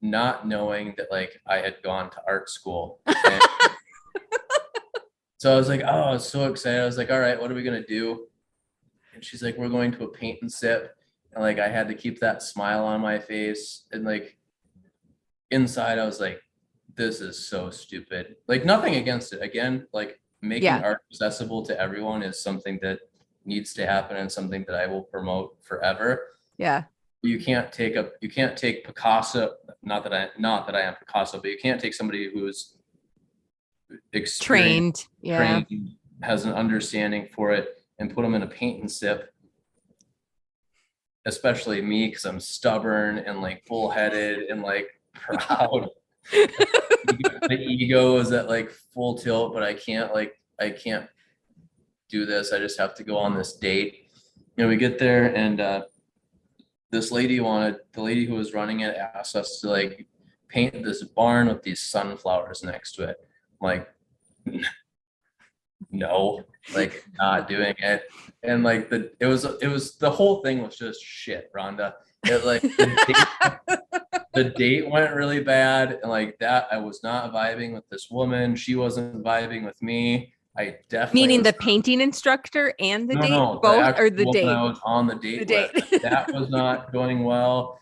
not knowing that like I had gone to art school. And so I was like, oh, I was so excited. I was like, all right, what are we going to do? And she's like, we're going to a paint and sip. And like, I had to keep that smile on my face. And like inside, I was like, this is so stupid. Like nothing against it. Again, like making art accessible to everyone is something that needs to happen and something that I will promote forever. Yeah. You can't take Picasso, not that I am Picasso, but you can't take somebody who's trained, has an understanding for it, and put them in a paint and sip. Especially me, because I'm stubborn and like bullheaded and like proud. The ego is at like full tilt, but I can't do this. I just have to go on this date. We get there, and the lady who was running it asked us to like paint this barn with these sunflowers next to it. I'm like, no, like not doing it. And like it was the whole thing was just shit, Rhonda. It like the date went really bad, and like that I was not vibing with this woman. She wasn't vibing with me. I definitely meaning the painting instructor and the date, both, or the date. I was on the date with, that was not going well.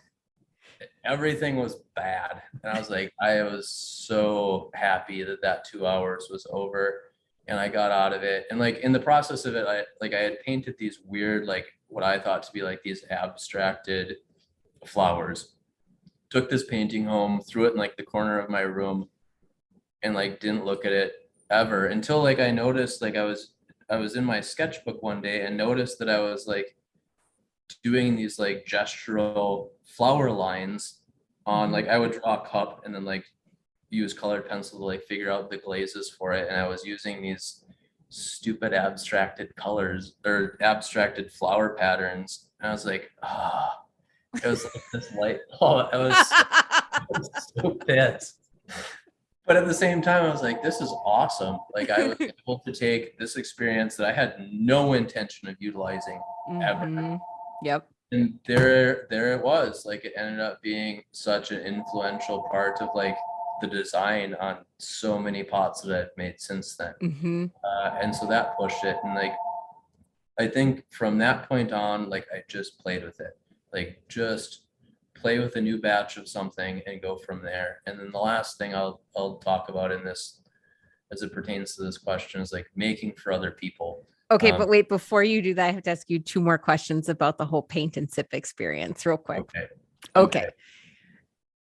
Everything was bad, and I was like, I was so happy that 2 hours was over, and I got out of it. And like in the process of it, I had painted these weird, like what I thought to be like these abstracted flowers. Took this painting home, threw it in like the corner of my room, and like didn't look at it ever until like I noticed, like I was in my sketchbook one day and noticed that I was like doing these like gestural flower lines on, like I would draw a cup and then like use colored pencil to like figure out the glazes for it, and I was using these stupid abstracted colors or abstracted flower patterns, and I was like, it was like this light. I was so pissed. But at the same time, I was like, this is awesome. Like I was able to take this experience that I had no intention of utilizing ever. Yep. And there it was. Like it ended up being such an influential part of like the design on so many pots that I've made since then. And so that pushed it. And like, I think from that point on, like I just played with it. Like just play with a new batch of something and go from there. And then the last thing I'll talk about in this, as it pertains to this question, is like making for other people. Okay, but wait, before you do that, I have to ask you 2 more questions about the whole paint and sip experience real quick. Okay.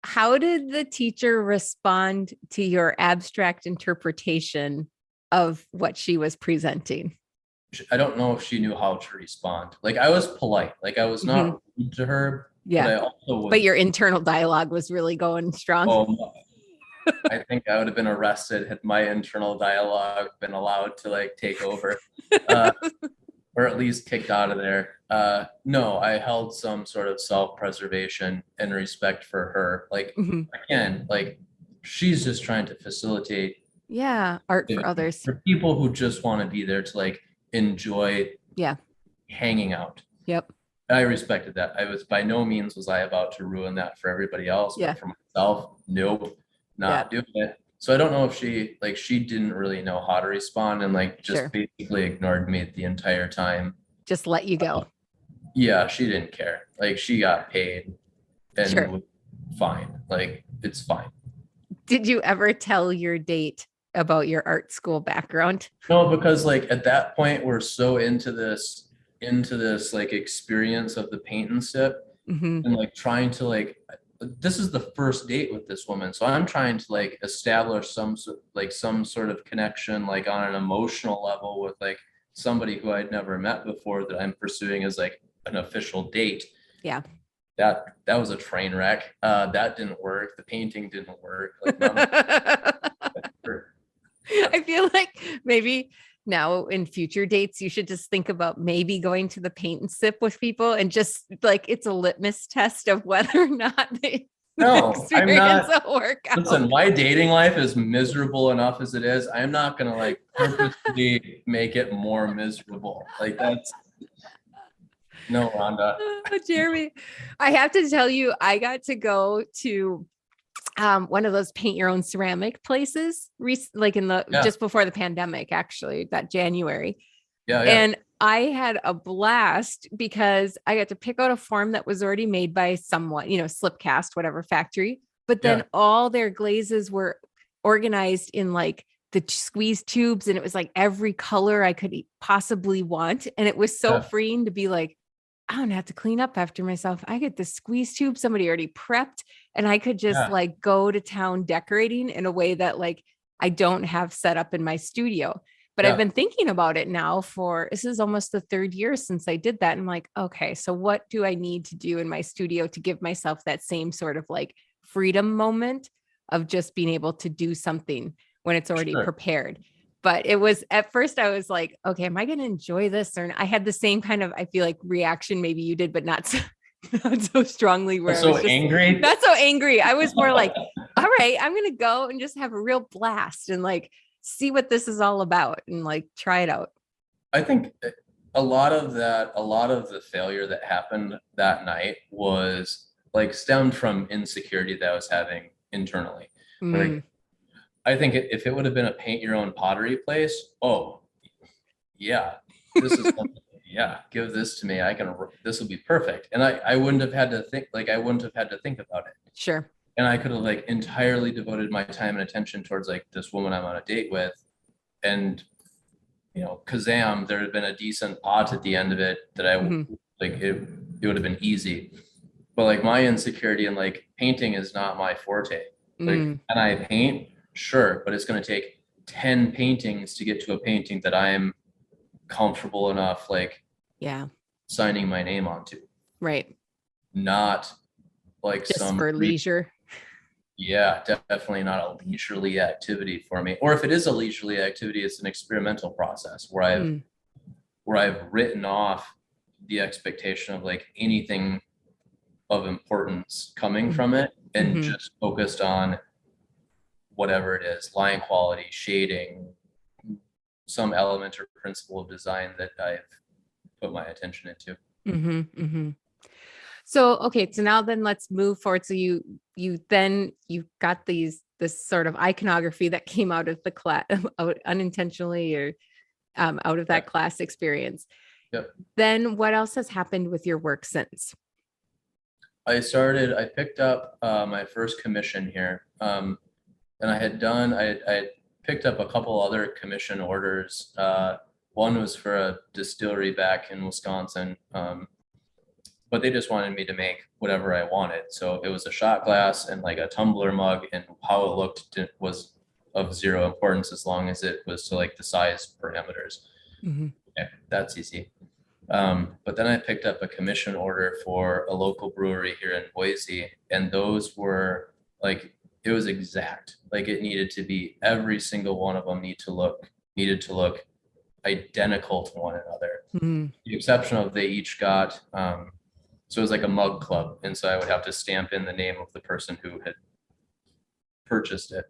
How did the teacher respond to your abstract interpretation of what she was presenting? I don't know if she knew how to respond. Like I was polite, like I was not rude to her. Yeah. But your internal dialogue was really going strong. I think I would have been arrested had my internal dialogue been allowed to like take over, uh, or at least kicked out of there. No, I held some sort of self-preservation and respect for her. Like, Hmm. again, like she's just trying to facilitate Yeah, art for activity others. for people who just want to be there to like enjoy Yeah. hanging out. Yep. I respected that. I was by no means was I about to ruin that for everybody else, Yeah. but for myself, nope, Yeah. not doing it. So I don't know if she didn't really know how to respond and like Sure. just basically ignored me the entire time. Just let you go. Yeah, she didn't care. Like she got paid and Sure. was fine. Like it's fine. Did you ever tell your date about your art school background? No, because like at that point we're so into this like experience of the paint and sip Hmm. and like trying to like this is the first date with this woman, so I'm trying to like establish some sort of connection like on an emotional level with like somebody who I'd never met before that I'm pursuing as like an official date. Yeah. That was a train wreck. That didn't work. The painting didn't work. Like none of I it worked. feel like maybe now in future dates, you should just think about maybe going to the paint and sip with people and just like it's a litmus test of whether or not the No, I'm experience not. will work out. Listen, my dating life is miserable enough as it is. I'm not gonna like purposely make it more miserable. Like that's no, Rhonda. Jeremy, I have to tell you, I got to go to one of those paint your own ceramic places, like in the Yeah, just before the pandemic, actually, that January. yeah, yeah, And I had a blast because I got to pick out a form that was already made by someone, slip cast, whatever factory. But yeah, then all their glazes were organized in like the squeeze tubes, and it was like every color I could possibly want. And it was so yeah, freeing to be like, I don't have to clean up after myself. I get the squeeze tube somebody already prepped, and I could just yeah. like go to town decorating in a way that like I don't have set up in my studio. But I've Yeah. been thinking about it now for this is almost the third year since I did that. And I'm like, okay, so what do I need to do in my studio to give myself that same sort of like freedom moment of just being able to do something when it's already Sure. prepared? But it was at first I was like, okay, am I going to enjoy this? Or I had the same kind of, I feel like reaction maybe you did, but not so, not so strongly where I'm I so was just angry. not so angry. I was more like, all right, I'm going to go and just have a real blast and like see what this is all about and like try it out. I think a lot of the failure that happened that night was like stemmed from insecurity that I was having internally. Mm, Like I think if it would have been a paint your own pottery place, oh yeah, this is something, yeah, give this to me. This will be perfect. And I wouldn't have had to think like I wouldn't have had to think about it. sure. And I could have like entirely devoted my time and attention towards like this woman I'm on a date with. And Kazam, there had been a decent pot at the end of it that I Mhm. like it would have been easy. But like my insecurity and like painting is not my forte. Like, Mm, can I paint? Sure, but it's going to take 10 paintings to get to a painting that I'm comfortable enough like yeah, signing my name onto. right. Not like Just some for leisure. yeah, definitely not a leisurely activity for me. Or if it is a leisurely activity, it's an experimental process Mm, where I've written off the expectation of like anything of importance coming mm, from it and mhm. just focused on whatever it is, line quality, shading, some element or principle of design that I've put my attention into. Mhm, mhm. So, okay, so now then let's move forward. So you got this sort of iconography that came out of the class out unintentionally or out of Yeah. that class experience. Yep. Then what else has happened with your work since? I picked up my first commission here. And I had picked up a couple other commission orders. One was for a distillery back in Wisconsin, but they just wanted me to make whatever I wanted. So it was a shot glass and like a tumbler mug, and how it looked was of zero importance as long as it was to like the size parameters. Mhm. Okay, that's easy. But then I picked up a commission order for a local brewery here in Boise, and those were like it was exact. Like it needed to be, every single one of them needed to look identical to one another. The exception of they each got, so it was like a mug club. And so I would have to stamp in the name of the person who had purchased it.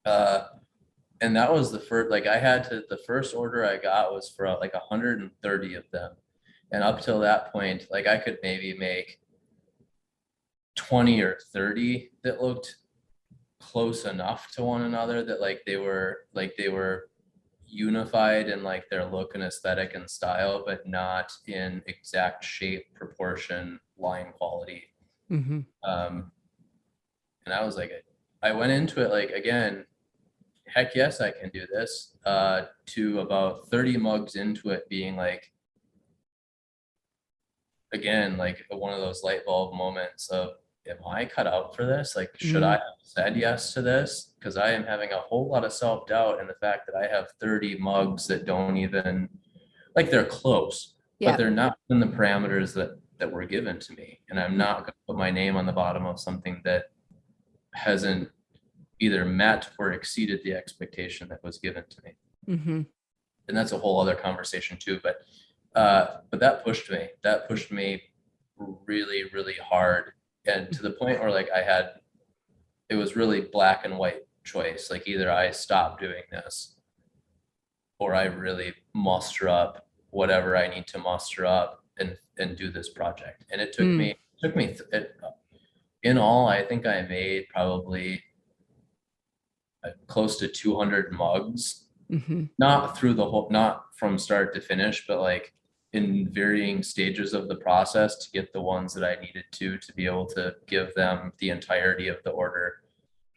And that was the first, like the first order I got was for like 130 of them. And up till that point, like I could maybe make 20 or 30 that looked close enough to one another that they were unified in like their look and aesthetic and style, but not in exact shape, proportion, line quality. And I was like, I went into it like, again, heck yes, I can do this, to about 30 mugs into it being like, again, like one of those light bulb moments of, am I cut out for this? Like, should I have said yes to this? Because I am having a whole lot of self-doubt in the fact that I have 30 mugs that don't even, like they're close, but they're not in the parameters that were given to me. And I'm not going to put my name on the bottom of something that hasn't either met or exceeded the expectation that was given to me. And that's a whole other conversation too. But that pushed me really, really hard. And to the point where like it was really black and white choice. Like either I stop doing this or I really muster up whatever I need to muster up and do this project. And it took me, in all, I think I made probably close to 200 mugs, not from start to finish, but like in varying stages of the process to get the ones that I needed to be able to give them the entirety of the order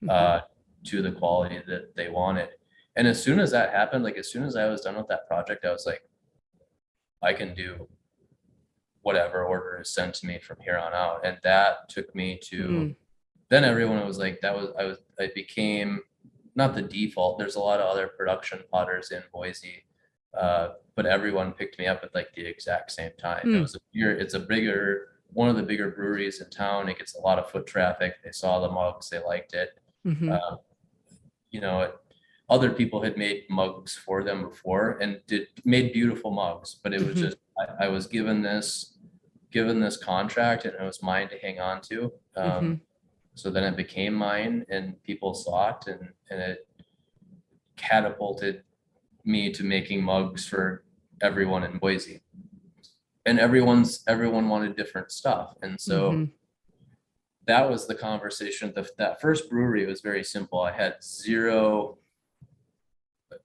to the quality that they wanted. And as soon as that happened, like as soon as I was done with that project, I was like, I can do whatever order is sent to me from here on out. And that took me to, then everyone was like, I became not the default. There's a lot of other production potters in Boise, but everyone picked me up at like the exact same time. It's one of the bigger breweries in town. It gets a lot of foot traffic. They saw the mugs, they liked it. Other people had made mugs for them before and made beautiful mugs, but it was just, I was given this contract and it was mine to hang on to. So then it became mine and people saw it and it catapulted me to making mugs for everyone in Boise. And everyone wanted different stuff. And so that was the conversation. That first brewery was very simple.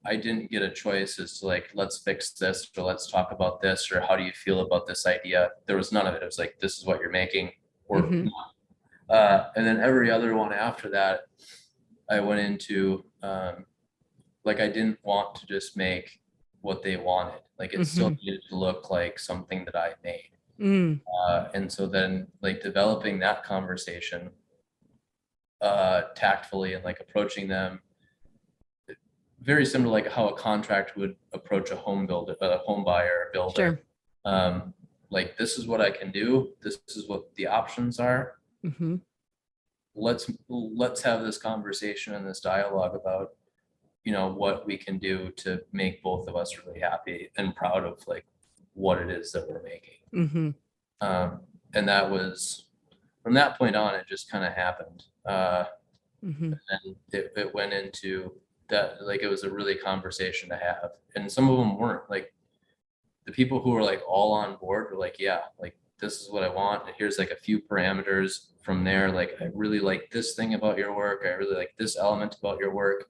I didn't get a choice as to like, let's fix this or let's talk about this or how do you feel about this idea? There was none of it. It was like, this is what you're making or not. And then every other one after that, I went into, like, I didn't want to just make what they wanted. Like it still needed to look like something that I made. And so then like developing that conversation tactfully and like approaching them very similar, like how a contract would approach a home buyer or builder. Like, this is what I can do. This is what the options are. Let's have this conversation and this dialogue about, what we can do to make both of us really happy and proud of like what it is that we're making. And that was, from that point on, it just kind of happened. And it went into that, like, it was a really conversation to have. And some of them weren't. Like, the people who were like all on board were like, yeah, like, this is what I want. And here's like a few parameters from there. Like, I really like this thing about your work. I really like this element about your work.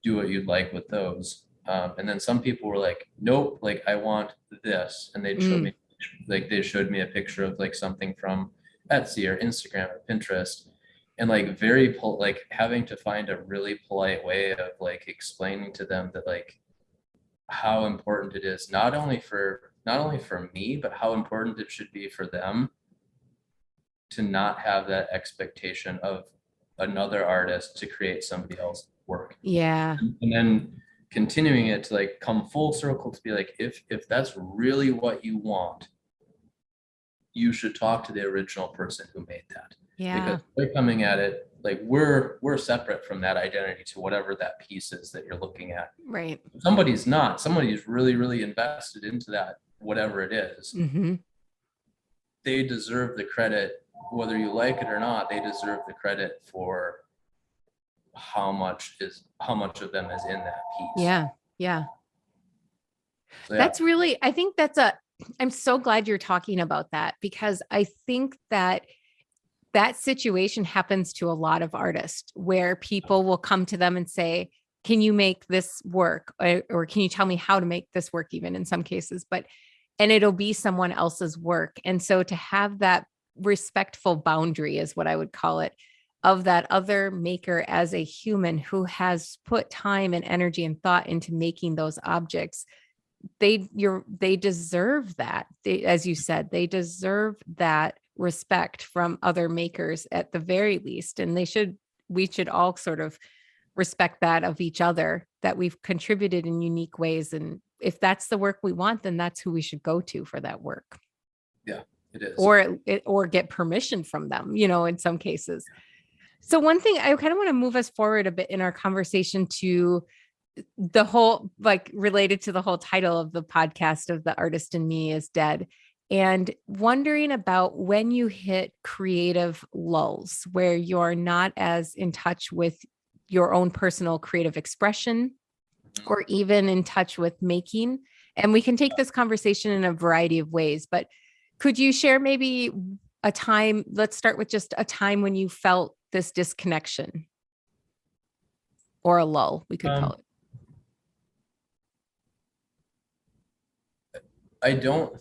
Do what you'd like with those. And then some people were like, nope, like, I want this. And they'd show me, like, they showed me a picture of like something from Etsy or Instagram or Pinterest. And like like having to find a really polite way of like explaining to them that like how important it is, not only for me, but how important it should be for them to not have that expectation of another artist to create somebody else's work. And then continuing it to like come full circle to be like, if that's really what you want, you should talk to the original person who made that. Because they're coming at it like we're separate from that identity to whatever that piece is that you're looking at. Right. Somebody's not. Somebody's really, really invested into that, whatever it is. Mm-hmm. They deserve the credit, whether you like it or not. They deserve the credit for how much of them is in that piece. Yeah. Yeah. So, yeah. That's really, I think I'm so glad you're talking about that, because I think that situation happens to a lot of artists where people will come to them and say, can you make this work? Or can you tell me how to make this work, even in some cases, and it'll be someone else's work. And so to have that respectful boundary is what I would call it, of that other maker as a human who has put time and energy and thought into making those objects. They deserve that. As you said, they deserve that respect from other makers at the very least. And we should all sort of respect that of each other, that we've contributed in unique ways. And if that's the work we want, then that's who we should go to for that work. Yeah, it is. Or get permission from them, in some cases. So one thing I kind of want to move us forward a bit in our conversation to the whole, like, related to the whole title of the podcast of The Artist in Me is Dead, and wondering about when you hit creative lulls where you're not as in touch with your own personal creative expression, or even in touch with making. And we can take this conversation in a variety of ways, but could you share maybe a time? Let's start with just a time when you felt this disconnection, or a lull, we could call it. I don't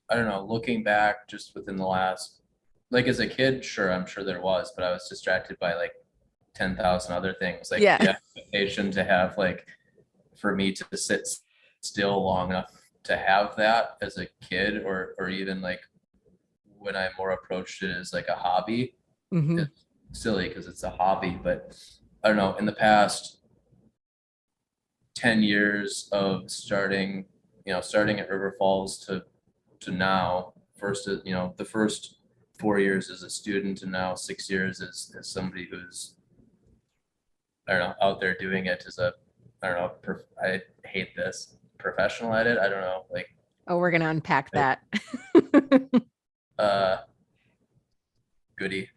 know, looking back just within the last, like as a kid, sure, I'm sure there was, but I was distracted by like 10,000 other things. Like the expectation to have, like, for me to sit still long enough to have that as a kid, or even like when I more approached it as like a hobby. Mm-hmm. It's silly because it's a hobby, but I don't know, in the past 10 years of starting at River Falls to now, first, the first 4 years as a student, and now 6 years as somebody who's, I don't know, out there doing it as a, I don't know, I hate this, professional at it. I don't know, like, oh, we're going to unpack that. Goody.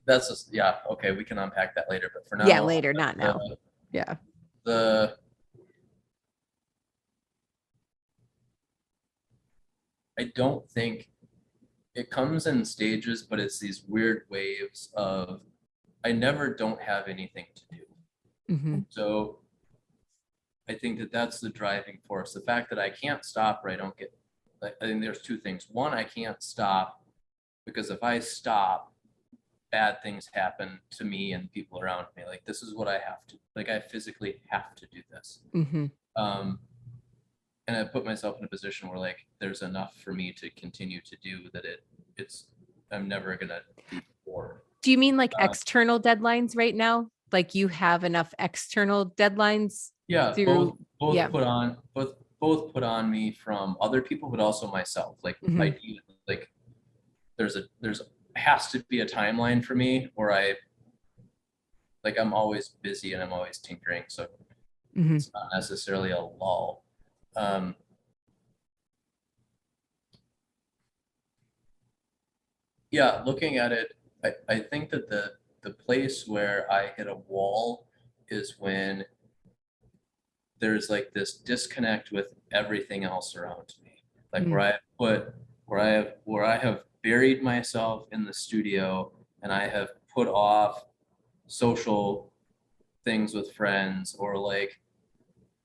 That's just, yeah, okay, we can unpack that later, but for now. Yeah, later, not now. Yeah. I don't think it comes in stages, but it's these weird waves of, I never don't have anything to do. Mm-hmm. So I think that that's the driving force. The fact that I can't stop, or I don't get, I think there's two things. One, I can't stop because if I stop, bad things happen to me and people around me. Like, this is what I have to, like, I physically have to do this. Mm-hmm. And I put myself in a position where, like, there's enough for me to continue to do that I'm never gonna be bored. Do you mean like external deadlines right now? Like you have enough external deadlines? Yeah, through, both put on me from other people, but also myself. Like, mm-hmm. like there's has to be a timeline for me where I'm always busy and I'm always tinkering. So mm-hmm. It's not necessarily a lull. Yeah, looking at it, I think that the place where I hit a wall is when there's like this disconnect with everything else around me. Like where I have buried myself in the studio, and I have put off social things with friends, or like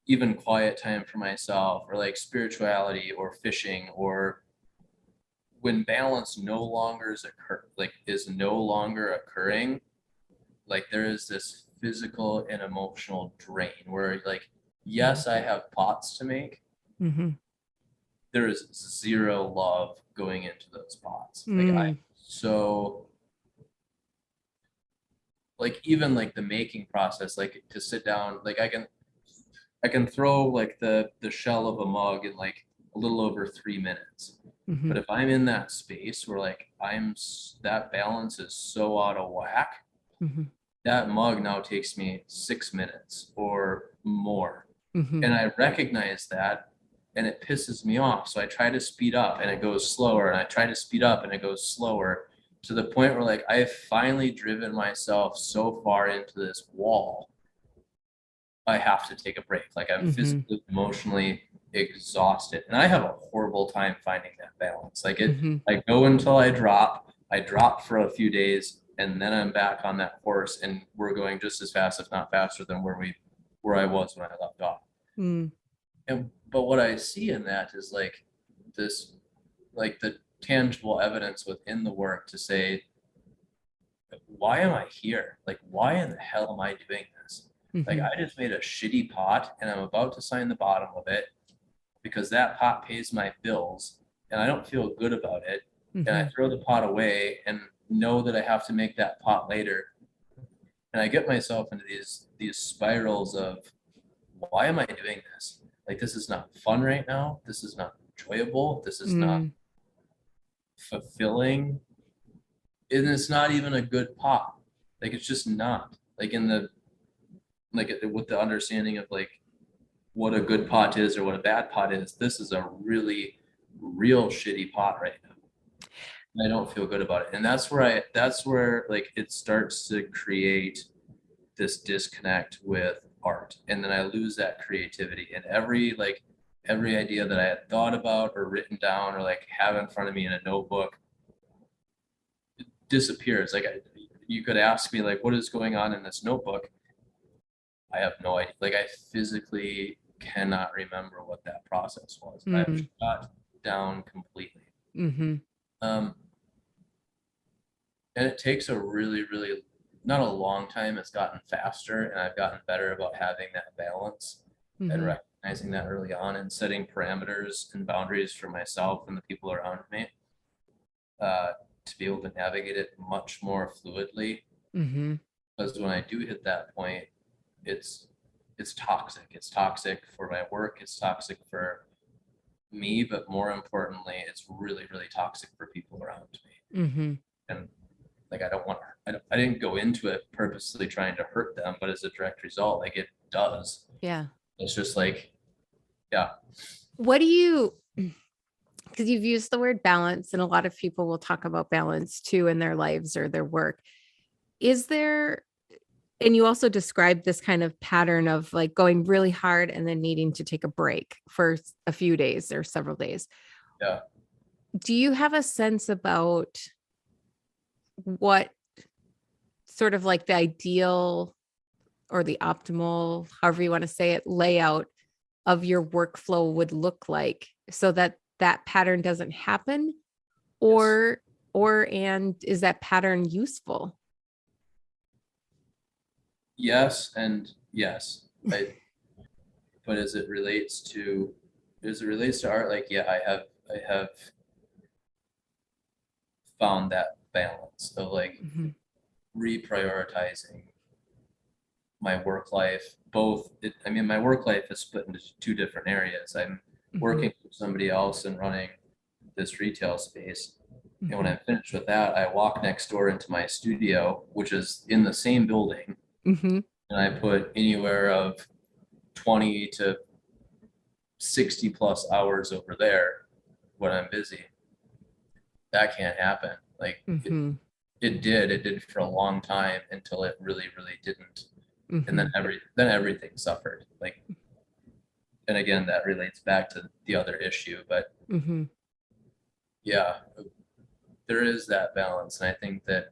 even quiet time for myself, or like spirituality or fishing, or when balance no longer is no longer occurring, like there is this physical and emotional drain where, like, yes, I have pots to make. Mm-hmm. There is zero love going into those pots. Mm. Like even like the making process, like to sit down, like I can throw like the shell of a mug in like a little over 3 minutes. Mm-hmm. But if I'm in that space where like that balance is so out of whack, Mm-hmm. that mug now takes me 6 minutes or more. Mm-hmm. And I recognize that, and it pisses me off. So I try to speed up and it goes slower, and I try to speed up and it goes slower, to the point where like I've finally driven myself so far into this wall, I have to take a break. Like I'm Mm-hmm. physically, emotionally exhausted, and I have a horrible time finding that balance. Like Mm-hmm. I go until I drop for a few days, and then I'm back on that horse, and we're going just as fast, if not faster, than where I was when I left off. Mm. But what I see in that is like this, like the tangible evidence within the work to say, why am I here? Like, why in the hell am I doing this? Mm-hmm. Like, I just made a shitty pot and I'm about to sign the bottom of it because that pot pays my bills and I don't feel good about it. Mm-hmm. And I throw the pot away and know that I have to make that pot later. And I get myself into these spirals of, why am I doing this? Like, this is not fun right now. This is not enjoyable. This is not fulfilling. And it's not even a good pot. Like, it's just not. Like with the understanding of like what a good pot is or what a bad pot is, this is a really real shitty pot right now. And I don't feel good about it. And that's where like it starts to create this disconnect with art. And then I lose that creativity, and every idea that I had thought about or written down or like have in front of me in a notebook disappears. Like you could ask me like, what is going on in this notebook? I have no idea. Like I physically cannot remember what that process was. I've shut down completely. Mm-hmm. And it takes a really, really, not a long time. It's gotten faster, and I've gotten better about having that balance and recognizing that early on and setting parameters and boundaries for myself and the people around me to be able to navigate it much more fluidly. Mm-hmm. Because when I do hit that point, it's toxic. It's toxic for my work. It's toxic for me, but more importantly, it's really, really toxic for people around me. Mm-hmm. And like, I didn't go into it purposely trying to hurt them, but as a direct result, like it does. Yeah. It's just like, yeah. What do you, because you've used the word balance, and a lot of people will talk about balance too in their lives or their work. Is there, and you also described this kind of pattern of like going really hard and then needing to take a break for a few days or several days. Yeah. Do you have a sense about what sort of like the ideal or the optimal, however you want to say it, layout of your workflow would look like so that that pattern doesn't happen? Or and is that pattern useful? Yes and yes. But as it relates to art, like, yeah, I have found that balance of like reprioritizing my work life. My work life is split into two different areas. I'm working for somebody else and running this retail space. And when I'm finished with that, I walk next door into my studio, which is in the same building. And I put anywhere of 20 to 60 plus hours over there when I'm busy. That can't happen. Like it did for a long time until it really, really didn't. And then everything suffered. Like, and again, that relates back to the other issue, but yeah, there is that balance. And I think that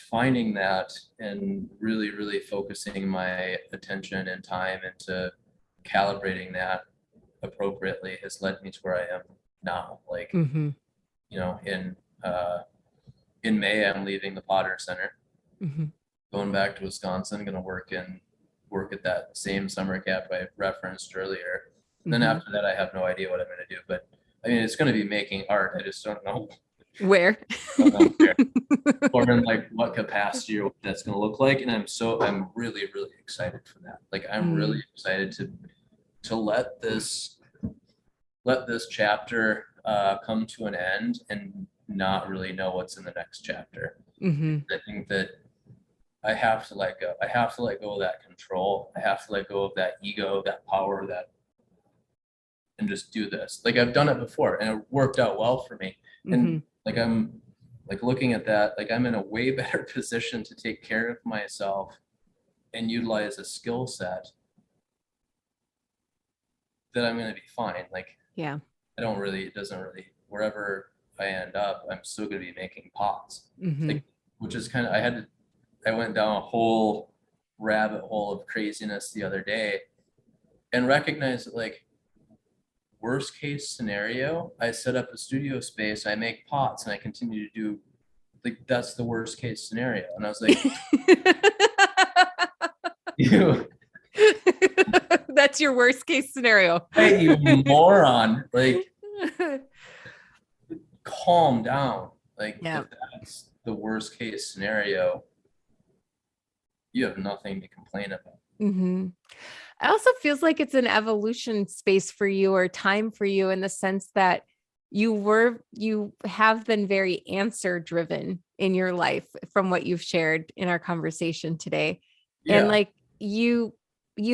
finding that and really, really focusing my attention and time into calibrating that appropriately has led me to where I am now. Like, you know, in May, I'm leaving the Potter Center, going back to Wisconsin, going to work at that same summer camp I referenced earlier. Then after that, I have no idea what I'm going to do, but I mean, it's going to be making art. I just don't know where, or in like what capacity or what that's going to look like. And I'm really, really excited for that. Like, I'm really excited to let this let this chapter come to an end and not really know what's in the next chapter. Mm-hmm. I think that I have to let go. I have to let go of that control. I have to let go of that ego, that power, and just do this. Like I've done it before and it worked out well for me. Mm-hmm. And like I'm like looking at that, like I'm in a way better position to take care of myself and utilize a skill set that I'm going to be fine. Like Yeah. it doesn't really, wherever I end up, I'm still going to be making pots. Mm-hmm. Like, which is kind of, I went down a whole rabbit hole of craziness the other day and recognized that like worst case scenario, I set up a studio space, I make pots and I continue to do like, that's the worst case scenario. And I was like, you, That's your worst case scenario. hey, you moron, like calm down. Like Yeah. if that's the worst case scenario, you have nothing to complain about. Mm-hmm. It also feels like it's an evolution space for you or time for you in the sense that you have been very answer driven in your life from what you've shared in our conversation today. And Yeah. like you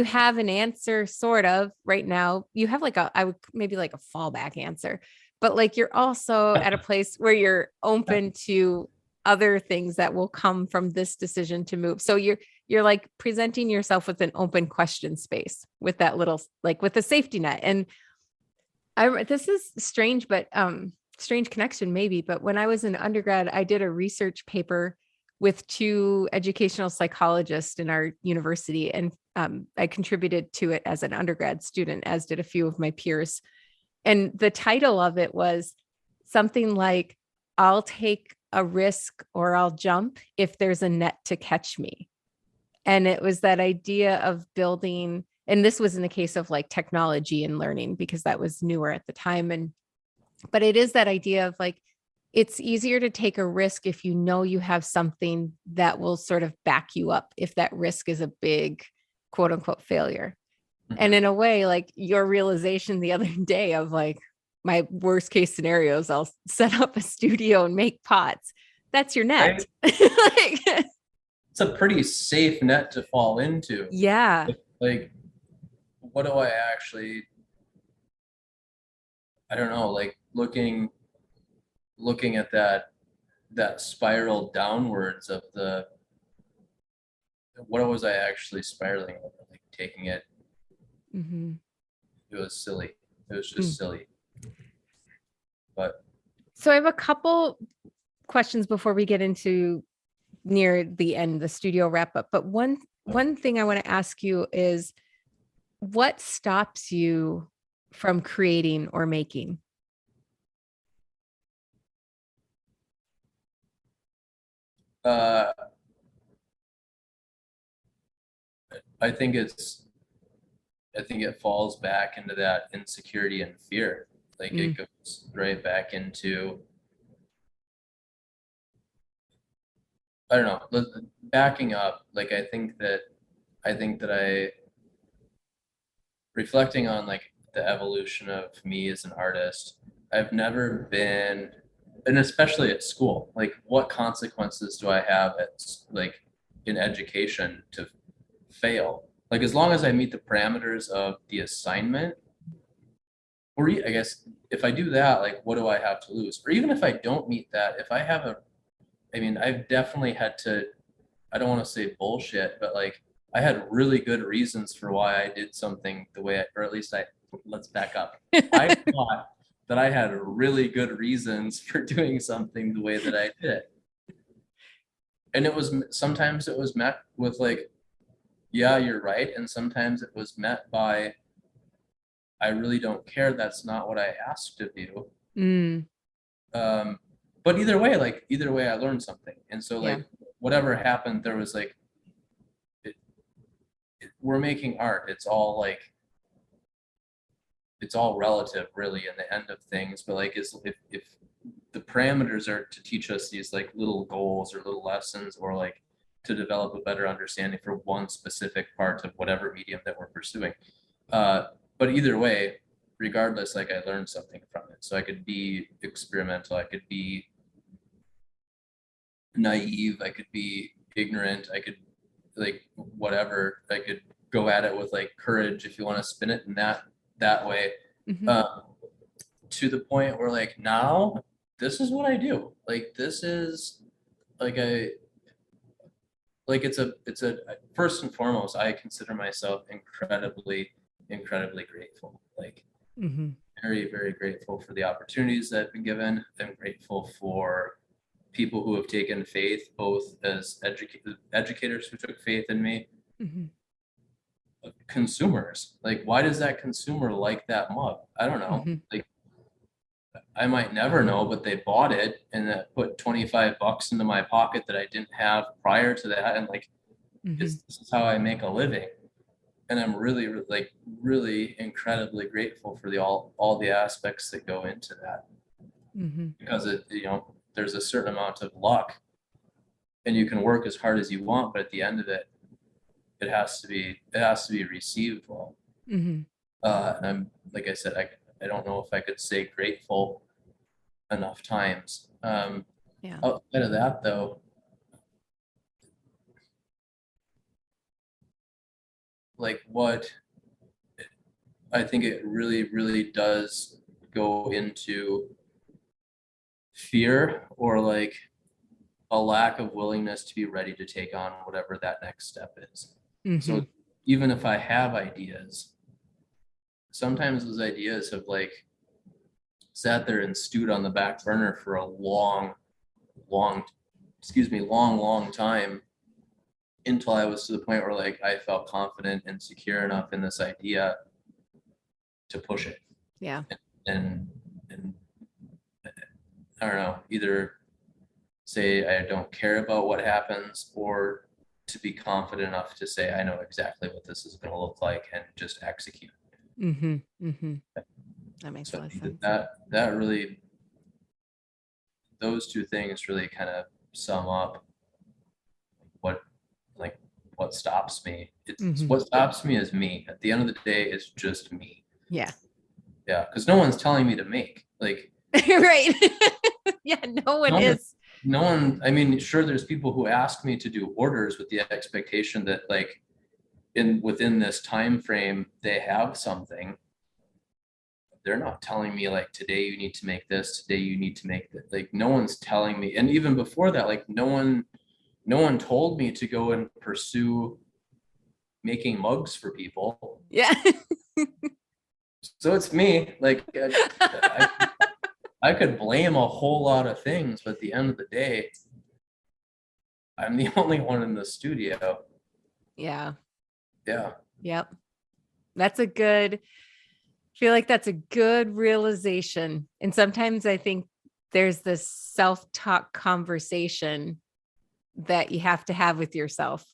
have an answer sort of right now. You have like I would maybe like a fallback answer, but like you're also at a place where you're open to other things that will come from this decision to move. So you're like presenting yourself with an open question space with that little, like with a safety net. And this is strange, but strange connection maybe. But when I was an undergrad, I did a research paper with two educational psychologists in our university. And I contributed to it as an undergrad student, as did a few of my peers. And the title of it was something like, I'll take a risk or I'll jump if there's a net to catch me. And it was that idea of building, and this was in the case of like technology and learning, because that was newer at the time. But it is that idea of like, it's easier to take a risk if you know you have something that will sort of back you up if that risk is a big quote unquote failure. Mm-hmm. And in a way, like your realization the other day of like, my worst case scenarios, I'll set up a studio and make pots. That's your net. Right? It's a pretty safe net to fall into. Yeah. Like, what do I actually, I don't know, like looking at that spiral downwards of the, what was I actually spiraling over? Like taking it, Mm-hmm. it was silly. It was just silly. But so I have a couple questions before we get into near the end, the studio wrap up. But one thing I want to ask you is, what stops you from creating or making? I think it falls back into that insecurity and fear. Like it goes right back into, I don't know, backing up. Like I think that I reflecting on like the evolution of me as an artist, I've never been, and especially at school, like what consequences do I have at like in education to fail? Like as long as I meet the parameters of the assignment, or I guess if I do that, like what do I have to lose? Or even if I don't meet that, if I have I mean, I've definitely had to, I don't want to say bullshit, but like I had really good reasons for why I did something the way or at least let's back up. I thought that I had really good reasons for doing something the way that I did. And sometimes it was met with like, yeah, you're right. And sometimes it was met by, I really don't care. That's not what I asked of you. But either way, I learned something. And so like, whatever happened, there was like, we're making art. It's all relative really in the end of things. But like, if the parameters are to teach us these like little goals or little lessons, or like to develop a better understanding for one specific part of whatever medium that we're pursuing. But either way, regardless, like I learned something from it. So I could be experimental, I could be naive, I could be ignorant, I could like whatever, I could go at it with like courage if you want to spin it in that way. Mm-hmm. Um, to the point where like now this is what I do. Like this is like it's a first and foremost, I consider myself incredibly grateful. Like Mm-hmm. very, very grateful for the opportunities that I've been given. I'm grateful for people who have taken faith, both as educators who took faith in me, Mm-hmm. consumers. Like, why does that consumer like that mug? I don't know. Mm-hmm. Like, I might never know, but they bought it and that put $25 into my pocket that I didn't have prior to that. And like, Mm-hmm. this is how I make a living. And I'm really, like, really incredibly grateful for all the aspects that go into that. Mm-hmm. Because there's a certain amount of luck and you can work as hard as you want, but at the end of it, it has to be received well. Mm-hmm. And I'm, like I said, I don't know if I could say grateful enough times. Yeah. Outside of that though, like what I think it really, really does go into fear or like a lack of willingness to be ready to take on whatever that next step is. Mm-hmm. So even if I have ideas, sometimes those ideas have like sat there and stewed on the back burner for a long, long time until I was to the point where like I felt confident and secure enough in this idea to push it. Yeah. And I don't know, either say I don't care about what happens or to be confident enough to say I know exactly what this is going to look like and just execute. Mm-hmm. Mm-hmm. That makes a So lot of sense. that really, those two things really kind of sum up what like what stops me. It's Mm-hmm. what stops me is me. At the end of the day, it's just me. Yeah. Yeah, because no one's telling me to make. Like Right. Yeah, no one no one, is. no one. I mean, sure, there's people who ask me to do orders with the expectation that like within this time frame they have something. They're not telling me like today you need to make this, today you need to make that. Like no one's telling me. And even before that, like no one told me to go and pursue making mugs for people. Yeah. So it's me. Like I could blame a whole lot of things, but at the end of the day, I'm the only one in the studio. Yeah. Yeah. Yep. I feel like that's a good realization. And sometimes I think there's this self-talk conversation that you have to have with yourself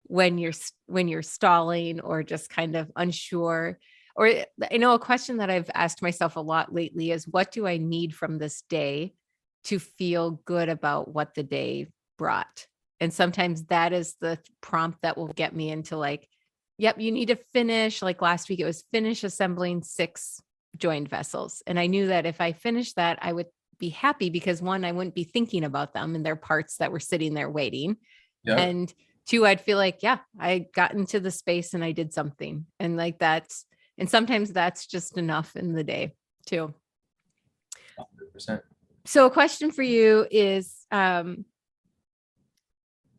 when you're stalling or just kind of unsure. Or I know a question that I've asked myself a lot lately is, what do I need from this day to feel good about what the day brought? And sometimes that is the prompt that will get me into like, yep, you need to finish. Like last week, it was finish assembling 6 joined vessels. And I knew that if I finished that, I would be happy because 1, I wouldn't be thinking about them and their parts that were sitting there waiting. Yep. And 2, I'd feel like, yeah, I got into the space and I did something. And like and sometimes that's just enough in the day too. 100%. So a question for you is,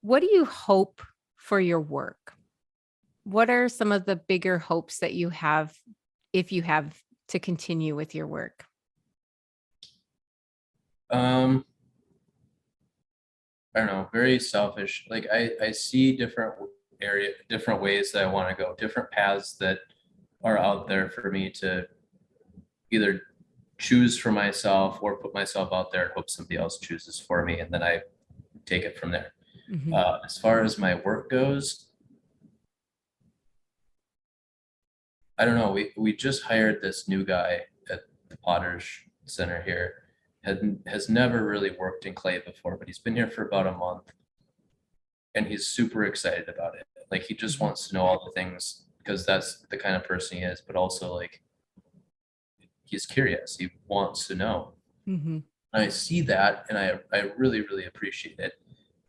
what do you hope for your work? What are some of the bigger hopes that you have, if you have, to continue with your work? I don't know, very selfish. Like I see different ways that I want to go, different paths that are out there for me to either choose for myself or put myself out there and hope somebody else chooses for me. And then I take it from there. Mm-hmm. As far as my work goes, I don't know. We just hired this new guy at the Potter's Center here. Has never really worked in clay before, but he's been here for about a month, and he's super excited about it. Like he just wants to know all the things because that's the kind of person he is. But also like he's curious. He wants to know. Mm-hmm. I see that, and I really, really appreciate it.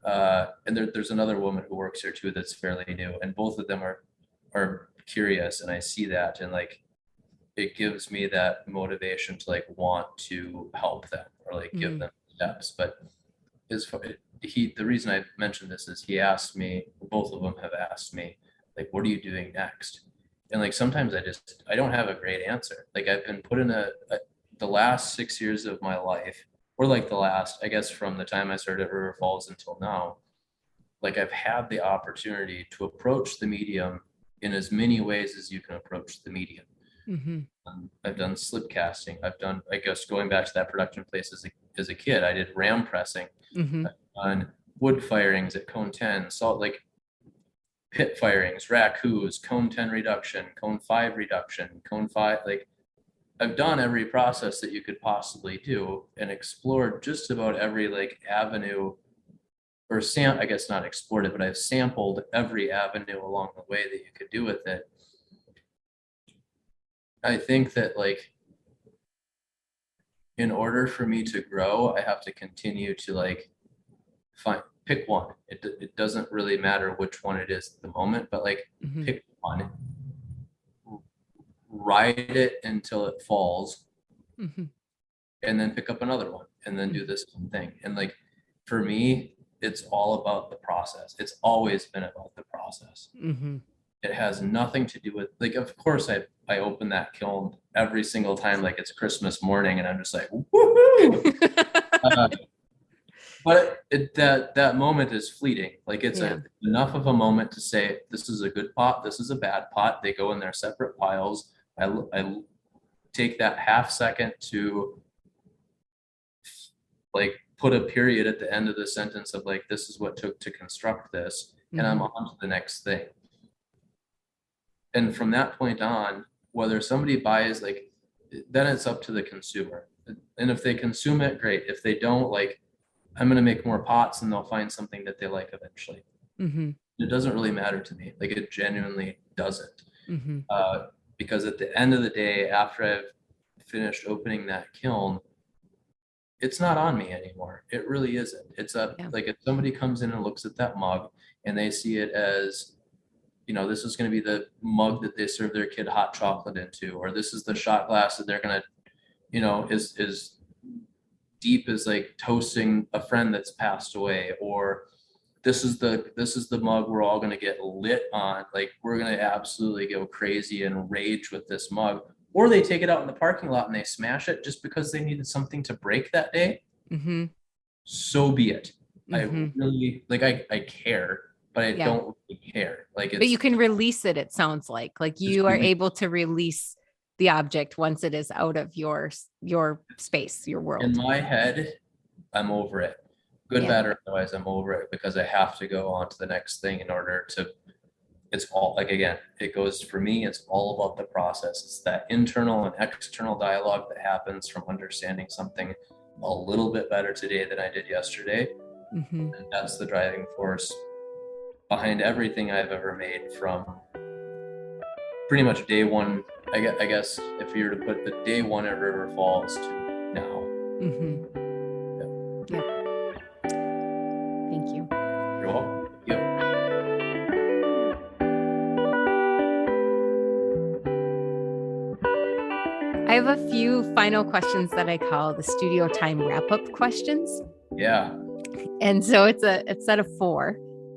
And there's another woman who works here too that's fairly new, and both of them are curious, and I see that, and like it gives me that motivation to like want to help them or like give them steps. But the reason I mentioned this is he asked me, both of them have asked me, like, what are you doing next? And like sometimes I don't have a great answer. Like I've been put in the last 6 years of my life, or like the last, I guess from the time I started at River Falls until now, like I've had the opportunity to approach the medium in as many ways as you can approach the medium. Mm-hmm. I've done slip casting. I've done, I guess, going back to that production place as a kid, I did ram pressing. Mm-hmm. On wood firings at cone 10, salt like pit firings, raccoons, cone 10 reduction, cone 5 reduction, cone 5. Like I've done every process that you could possibly do and explored just about every like avenue or I guess not explored it, but I've sampled every avenue along the way that you could do with it. I think that like in order for me to grow, I have to continue to like pick one. It doesn't really matter which one it is at the moment, but like pick one, ride it until it falls, and then pick up another one, and then do this thing. And like for me, it's all about the process. It's always been about the process. It has nothing to do with like, of course I open that kiln every single time like it's Christmas morning, and I'm just like, woohoo. But that moment is fleeting. Like it's enough of a moment to say, this is a good pot, this is a bad pot. They go in their separate piles. I take that half second to like put a period at the end of the sentence of like, this is what took to construct this, and I'm on to the next thing. And from that point on, whether somebody buys, like, then it's up to the consumer. And if they consume it, great. If they don't, like, I'm going to make more pots and they'll find something that they like eventually. It doesn't really matter to me. Like it genuinely doesn't. Because at the end of the day, after I've finished opening that kiln, it's not on me anymore. It really isn't. It's like if somebody comes in and looks at that mug and they see it as, you know, this is going to be the mug that they serve their kid hot chocolate into, or this is the shot glass that they're going to, you know, is deep as like toasting a friend that's passed away, or this is the mug we're all going to get lit on. Like we're going to absolutely go crazy and rage with this mug. Or they take it out in the parking lot and they smash it just because they needed something to break that day. So be it. I really like, I care, but I don't really care. Like but you can release it. It sounds like you are able to release the object once it is out of your space, your world. In my head, I'm over it. Good, bad, or otherwise, I'm over it because I have to go on to the next thing in order to, it's all like, again, it goes for me, it's all about the process. It's that internal and external dialogue that happens from understanding something a little bit better today than I did yesterday. And that's the driving force behind everything I've ever made from pretty much day one. I guess if you were to put the day one at River Falls to now. Thank you. You're welcome. I have a few final questions that I call the studio time wrap-up questions. Yeah. And so it's a set of 4.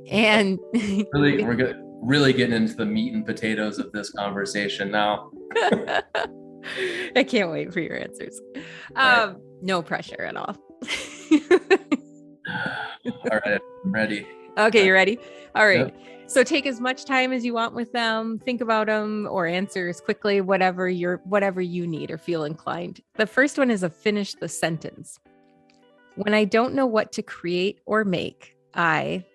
And really, we're really getting into the meat and potatoes of this conversation now. I can't wait for your answers. Right. No pressure at all. All right, I'm ready. Okay, you ready? All right. Yep. So take as much time as you want with them, think about them, or answer as quickly, whatever you need or feel inclined. The first one is finish the sentence. When I don't know what to create or make, I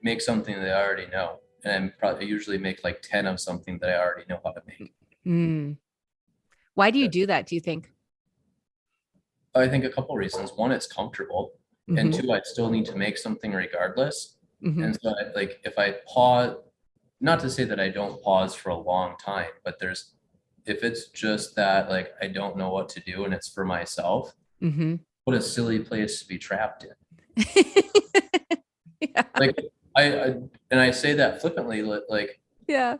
make something that I already know. And I usually make like 10 of something that I already know how to make. Why do you do that, do you think? I think a couple reasons. One, it's comfortable. And 2, I still need to make something regardless. And so if I pause, not to say that I don't pause for a long time, but if it's just that, like, I don't know what to do and it's for myself, Mm-hmm. what a silly place to be trapped in. Yeah. Like, I and I say that flippantly, like, Yeah.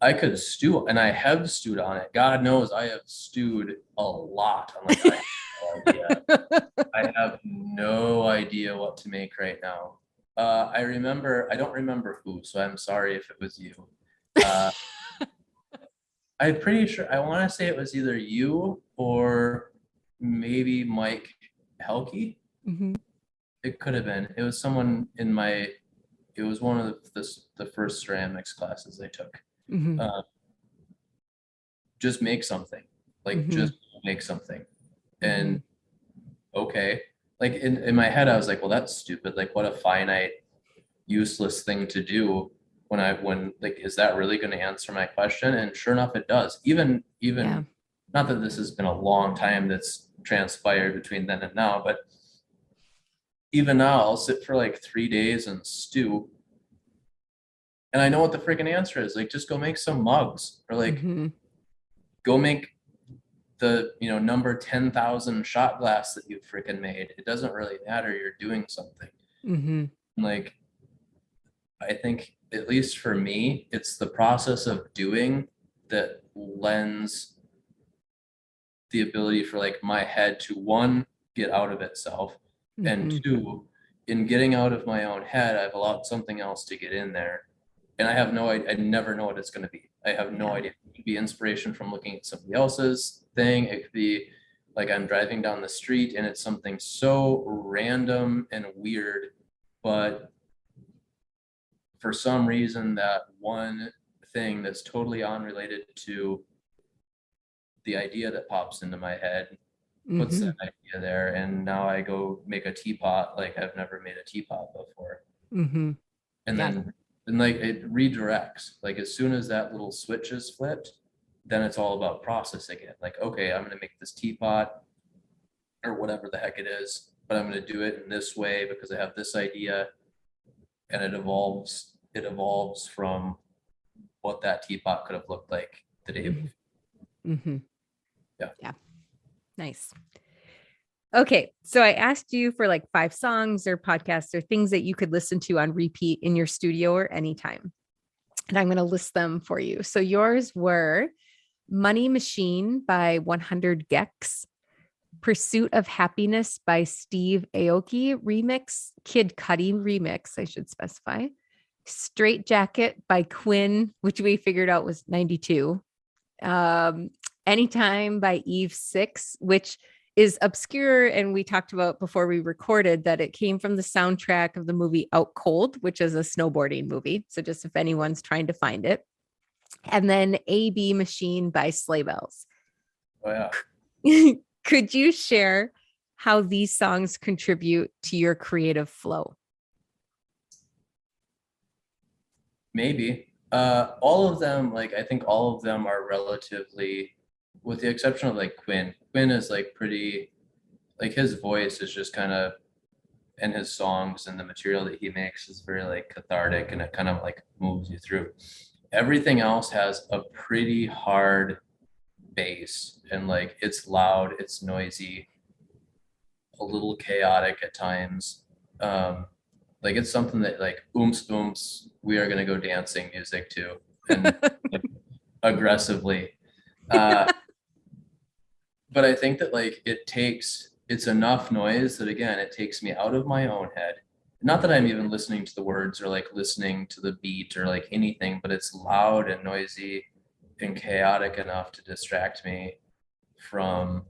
I could stew, and I have stewed on it. God knows I have stewed a lot. I'm like, I have no idea. I have no idea what to make right now. I don't remember who, so I'm sorry if it was you. Uh, I'm pretty sure, I want to say it was either you or maybe Mike Helke. Mm-hmm. It could have been. It was someone in my, it was one of the first ceramics classes I took. Mm-hmm. Uh, just make something. Like, Mm-hmm. just make something. Mm-hmm. And okay. Like in my head, I was like, well, that's stupid. Like, what a finite, useless thing to do when like, is that really going to answer my question? And sure enough, it does. Yeah. Not that this has been a long time that's transpired between then and now, but even now I'll sit for like 3 days and stew. And I know what the freaking answer is. Like, just go make some mugs, or like Mm-hmm. go make the, number 10,000 shot glass that you freaking made. It doesn't really matter. You're doing something. Mm-hmm. Like, I think, at least for me, it's the process of doing that lends the ability for like my head to, one, get out of itself, and Mm-hmm. two, in getting out of my own head, I've allowed something else to get in there. And I never know what it's going to be. I have no Yeah. idea. It could be inspiration from looking at somebody else's thing. It could be like I'm driving down the street and it's something so random and weird, but for some reason that one thing that's totally unrelated to the idea that pops into my head puts Mm-hmm. that idea there, and now I go make a teapot like I've never made a teapot before. Mm-hmm. And Yeah. then like it redirects. Like, as soon as that little switch is flipped, then it's all about process again. Like, okay, I'm gonna make this teapot or whatever the heck it is, but I'm gonna do it in this way because I have this idea, and it evolves from what that teapot could have looked like the day Mm-hmm. before. Mm-hmm. Yeah. Yeah. Nice. Okay. So I asked you for like 5 songs or podcasts or things that you could listen to on repeat in your studio or anytime. And I'm going to list them for you. So yours were Money Machine by 100 Gex, Pursuit of Happiness by Steve Aoki remix, Kid Cudi remix, I should specify. Straight Jacket by Quinn, which we figured out was 92. Um, Anytime by Eve 6, which is obscure. And we talked about before we recorded that it came from the soundtrack of the movie Out Cold, which is a snowboarding movie. So just if anyone's trying to find it. And then AB Machine by Sleigh Bells. Oh yeah. Could you share how these songs contribute to your creative flow? Maybe. All of them, like, I think all of them are relatively, with the exception of like Quinn. Quinn is like pretty, like, his voice is just kind of, and his songs and the material that he makes is very like cathartic, and it kind of like moves you through. Everything else has a pretty hard bass, and like it's loud, it's noisy, a little chaotic at times. Like, it's something that, like, oomph oomph, we are gonna go dancing music to, and like, aggressively. Uh, but I think that, like, it's enough noise that, again, it takes me out of my own head. Not that I'm even listening to the words or like listening to the beat or like anything, but it's loud and noisy and chaotic enough to distract me from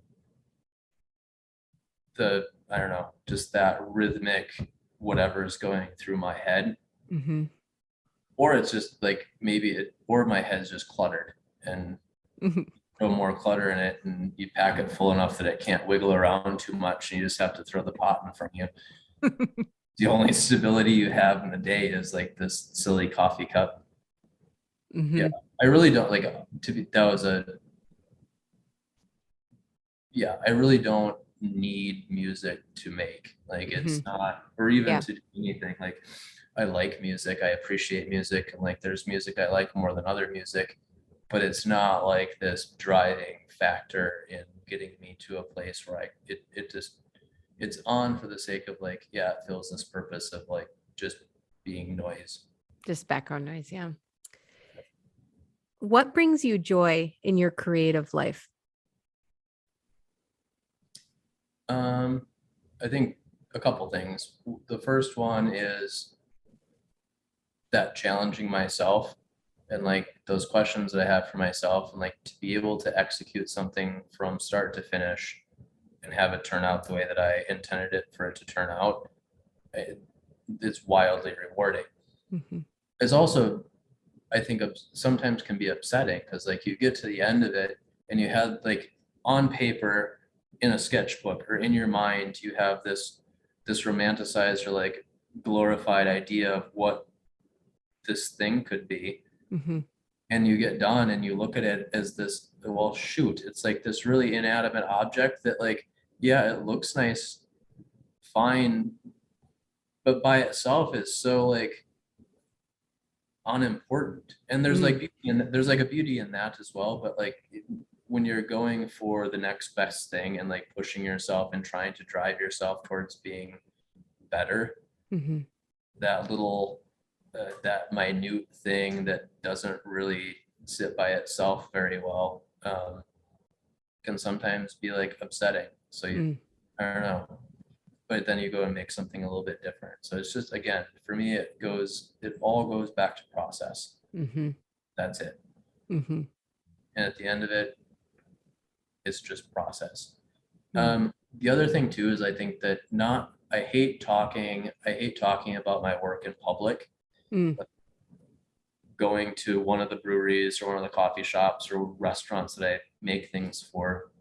I don't know, just that rhythmic whatever's going through my head. Mm-hmm. Or it's just like, or my head's just cluttered, and Mm-hmm. throw more clutter in it, and you pack it full enough that it can't wiggle around too much, and you just have to throw the pot in front of you. The only stability you have in the day is like this silly coffee cup. Mm-hmm. Yeah, I really don't like to be. That was a Yeah, I really don't need music to make. Like it's not, or even to do anything. Like I like music, I appreciate music, and like there's music I like more than other music, but it's not like this driving factor in getting me to a place where it just, it's on for the sake of like, yeah, it fills this purpose of like just being noise. Just background noise. Yeah. What brings you joy in your creative life? I think a couple things. The first one is that challenging myself and like those questions that I have for myself, and like to be able to execute something from start to finish and have it turn out the way that I intended it for it to turn out. It's wildly rewarding. It's also, I think, sometimes can be upsetting because like you get to the end of it and you have like on paper, in a sketchbook or in your mind, you have this romanticized or like glorified idea of what this thing could be. And you get done and you look at it as this, well, shoot, it's like this really inanimate object that like, yeah, it looks nice, fine, but by itself is so like unimportant. And there's like beauty in, there's like a beauty in that as well, but like when you're going for the next best thing and like pushing yourself and trying to drive yourself towards being better, that little that minute thing that doesn't really sit by itself very well can sometimes be like upsetting. So you, I don't know, but then you go and make something a little bit different. So it's just, again, for me, it all goes back to process. That's it. And at the end of it, it's just process. The other thing too is I think that I hate talking about my work in public. Going to one of the breweries or one of the coffee shops or restaurants that I make things for.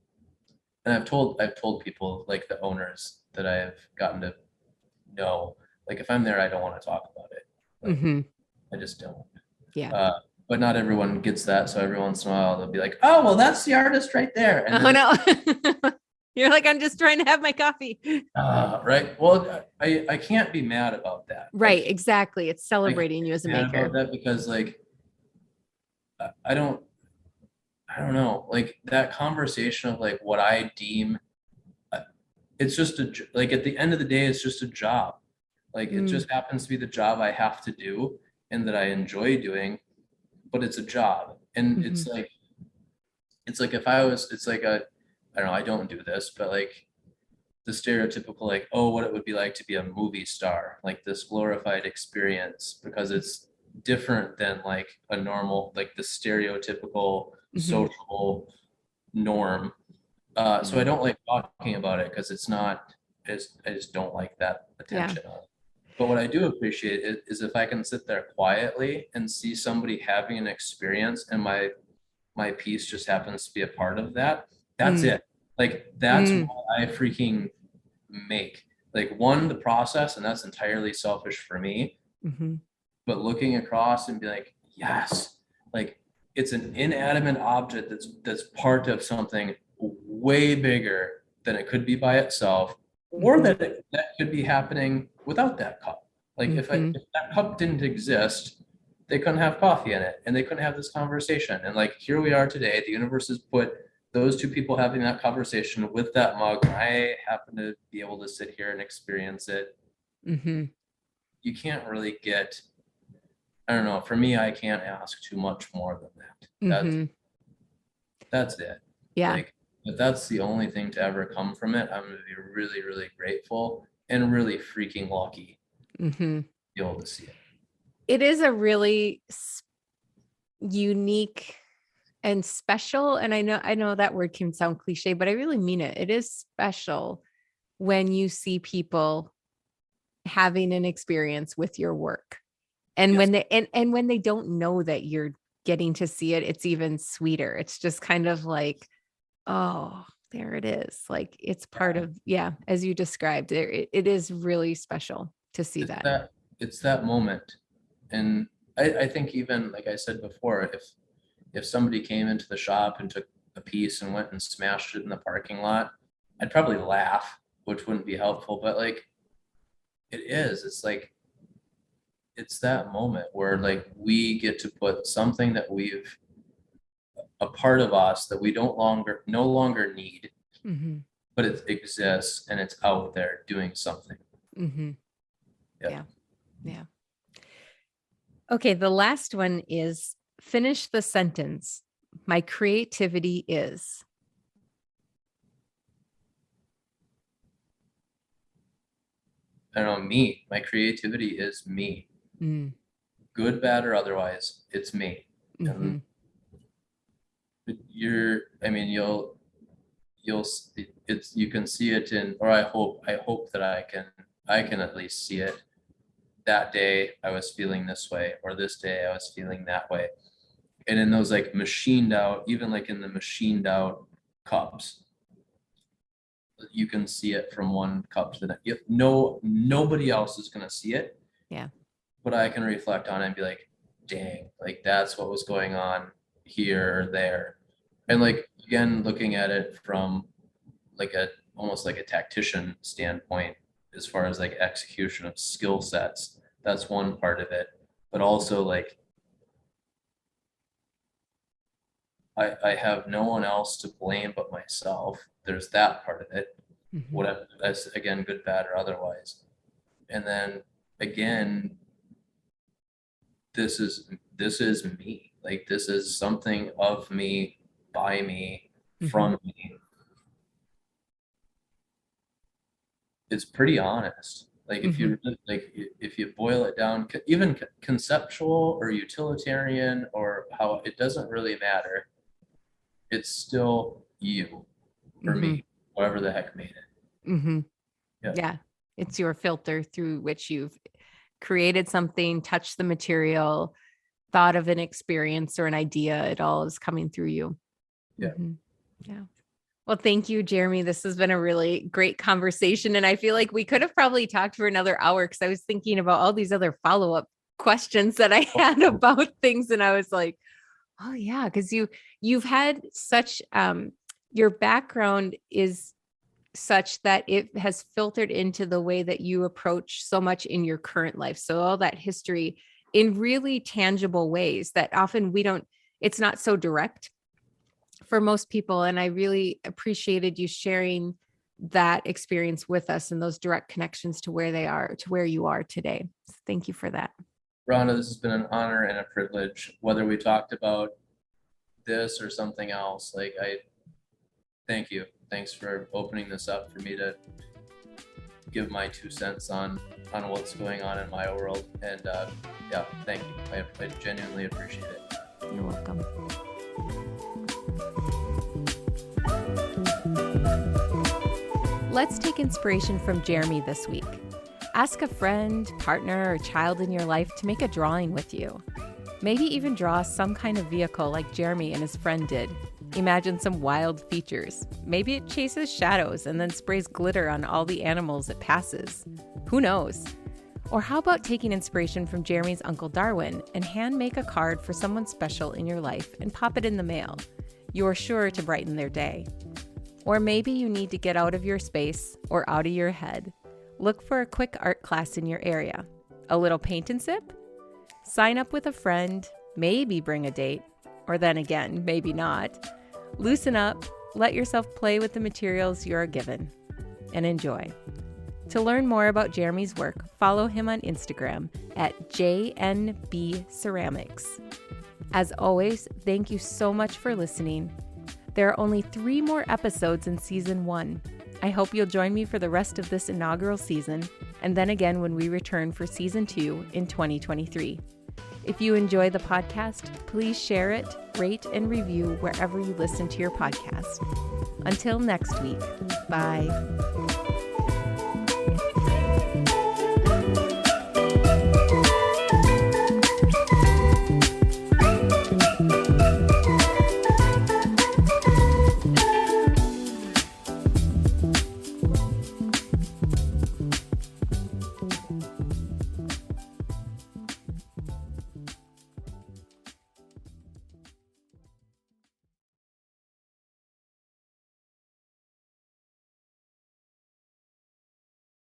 And I've told people, like the owners that I've gotten to know, like if I'm there, I don't want to talk about it. Like, I just don't. Yeah. But not everyone gets that. So every once in a while they'll be like, oh, well, that's the artist right there. And oh no. You're like, I'm just trying to have my coffee. Right. Well, I can't be mad about that. Right. Exactly. It's celebrating you as a maker. About that because like, I don't know, like that conversation of like what I deem, it's just like at the end of the day, it's just a job. Like it just happens to be the job I have to do and that I enjoy doing, but it's a job. And it's like if I was, it's like I don't know, I don't do this, but like the stereotypical, like, oh, what it would be like to be a movie star, like this glorified experience, because it's different than like a normal, like the stereotypical social norm. So I don't like talking about it because it's not, I just don't like that attention on it. But what I do appreciate is if I can sit there quietly and see somebody having an experience and my piece just happens to be a part of that, that's it. Like that's what I freaking make. Like one, the process, and that's entirely selfish for me. But looking across and be like, yes, like it's an inanimate object that's part of something way bigger than it could be by itself, or that could be happening without that cup. Like if that cup didn't exist, they couldn't have coffee in it and they couldn't have this conversation. And like here we are today, the universe has put those two people having that conversation with that mug. I happen to be able to sit here and experience it. You can't really get, I don't know, for me, I can't ask too much more than that. That's it. Yeah. Like, if that's the only thing to ever come from it, I'm going to be really, really grateful and really freaking lucky to be able to see it. It is a really unique and special. And I know that word can sound cliche, but I really mean it. It is special when you see people having an experience with your work. And when they, and when they don't know that you're getting to see it, it's even sweeter. It's just kind of like, oh, there it is. Like it's part of, as you described, it is really special to see that. It's that moment. And I think even, like I said before, if somebody came into the shop and took a piece and went and smashed it in the parking lot, I'd probably laugh, which wouldn't be helpful, but like it's like, it's that moment where like we get to put something that a part of us that we no longer need, Mm-hmm. but it exists and it's out there doing something. Mm-hmm. Yeah. Yeah. Okay, the last one is finish the sentence. My creativity is. I don't know, me. My creativity is me. Mm. Good, bad, or otherwise, it's me. Mm-hmm. And you can see it in, or I hope that I can at least see it. That day I was feeling this way, or this day I was feeling that way. And in those like machined out, even like in the machined out cups, you can see it from one cup to the next. Nobody else is going to see it. Yeah. But I can reflect on it and be like, dang, like that's what was going on here or there. And like, again, looking at it from like almost like a tactician standpoint, as far as like execution of skill sets, that's one part of it. But also like, I have no one else to blame but myself. There's that part of it. Mm-hmm. Whatever, that's again, good, bad, or otherwise. And then again, this is me. Like this is something of me, by me, from me. It's pretty honest. Like if you if you boil it down, even conceptual or utilitarian, or how, it doesn't really matter. It's still you or me, whatever the heck made it. Mm-hmm. Yeah. Yeah. It's your filter through which you've created something, touched the material, thought of an experience or an idea. It all is coming through you. Yeah. Mm-hmm. Yeah. Well, thank you, Jeremy. This has been a really great conversation. And I feel like we could have probably talked for another hour, because I was thinking about all these other follow-up questions that I had about things. And I was like, oh yeah, because you've had such your background is such that it has filtered into the way that you approach so much in your current life. So all that history in really tangible ways that often it's not so direct for most people. And I really appreciated you sharing that experience with us and those direct connections to where you are today. So thank you for that. Rhonda, this has been an honor and a privilege, whether we talked about this or something else. Like, I thank you. Thanks for opening this up for me to give my 2 cents on what's going on in my world. And yeah, thank you. I genuinely appreciate it. You're welcome. Let's take inspiration from Jeremy this week. Ask a friend, partner, or child in your life to make a drawing with you. Maybe even draw some kind of vehicle like Jeremy and his friend did. Imagine some wild features. Maybe it chases shadows and then sprays glitter on all the animals it passes. Who knows? Or how about taking inspiration from Jeremy's Uncle Darwin and hand make a card for someone special in your life and pop it in the mail? You're sure to brighten their day. Or maybe you need to get out of your space or out of your head. Look for a quick art class in your area. A little paint and sip? Sign up with a friend, maybe bring a date, or then again, maybe not. Loosen up, let yourself play with the materials you are given, and enjoy. To learn more about Jeremy's work, follow him on Instagram at JNBceramics. As always, thank you so much for listening. There are only 3 more episodes in season 1. I hope you'll join me for the rest of this inaugural season, and then again when we return for season 2 in 2023. If you enjoy the podcast, please share it, rate, and review wherever you listen to your podcast. Until next week, bye.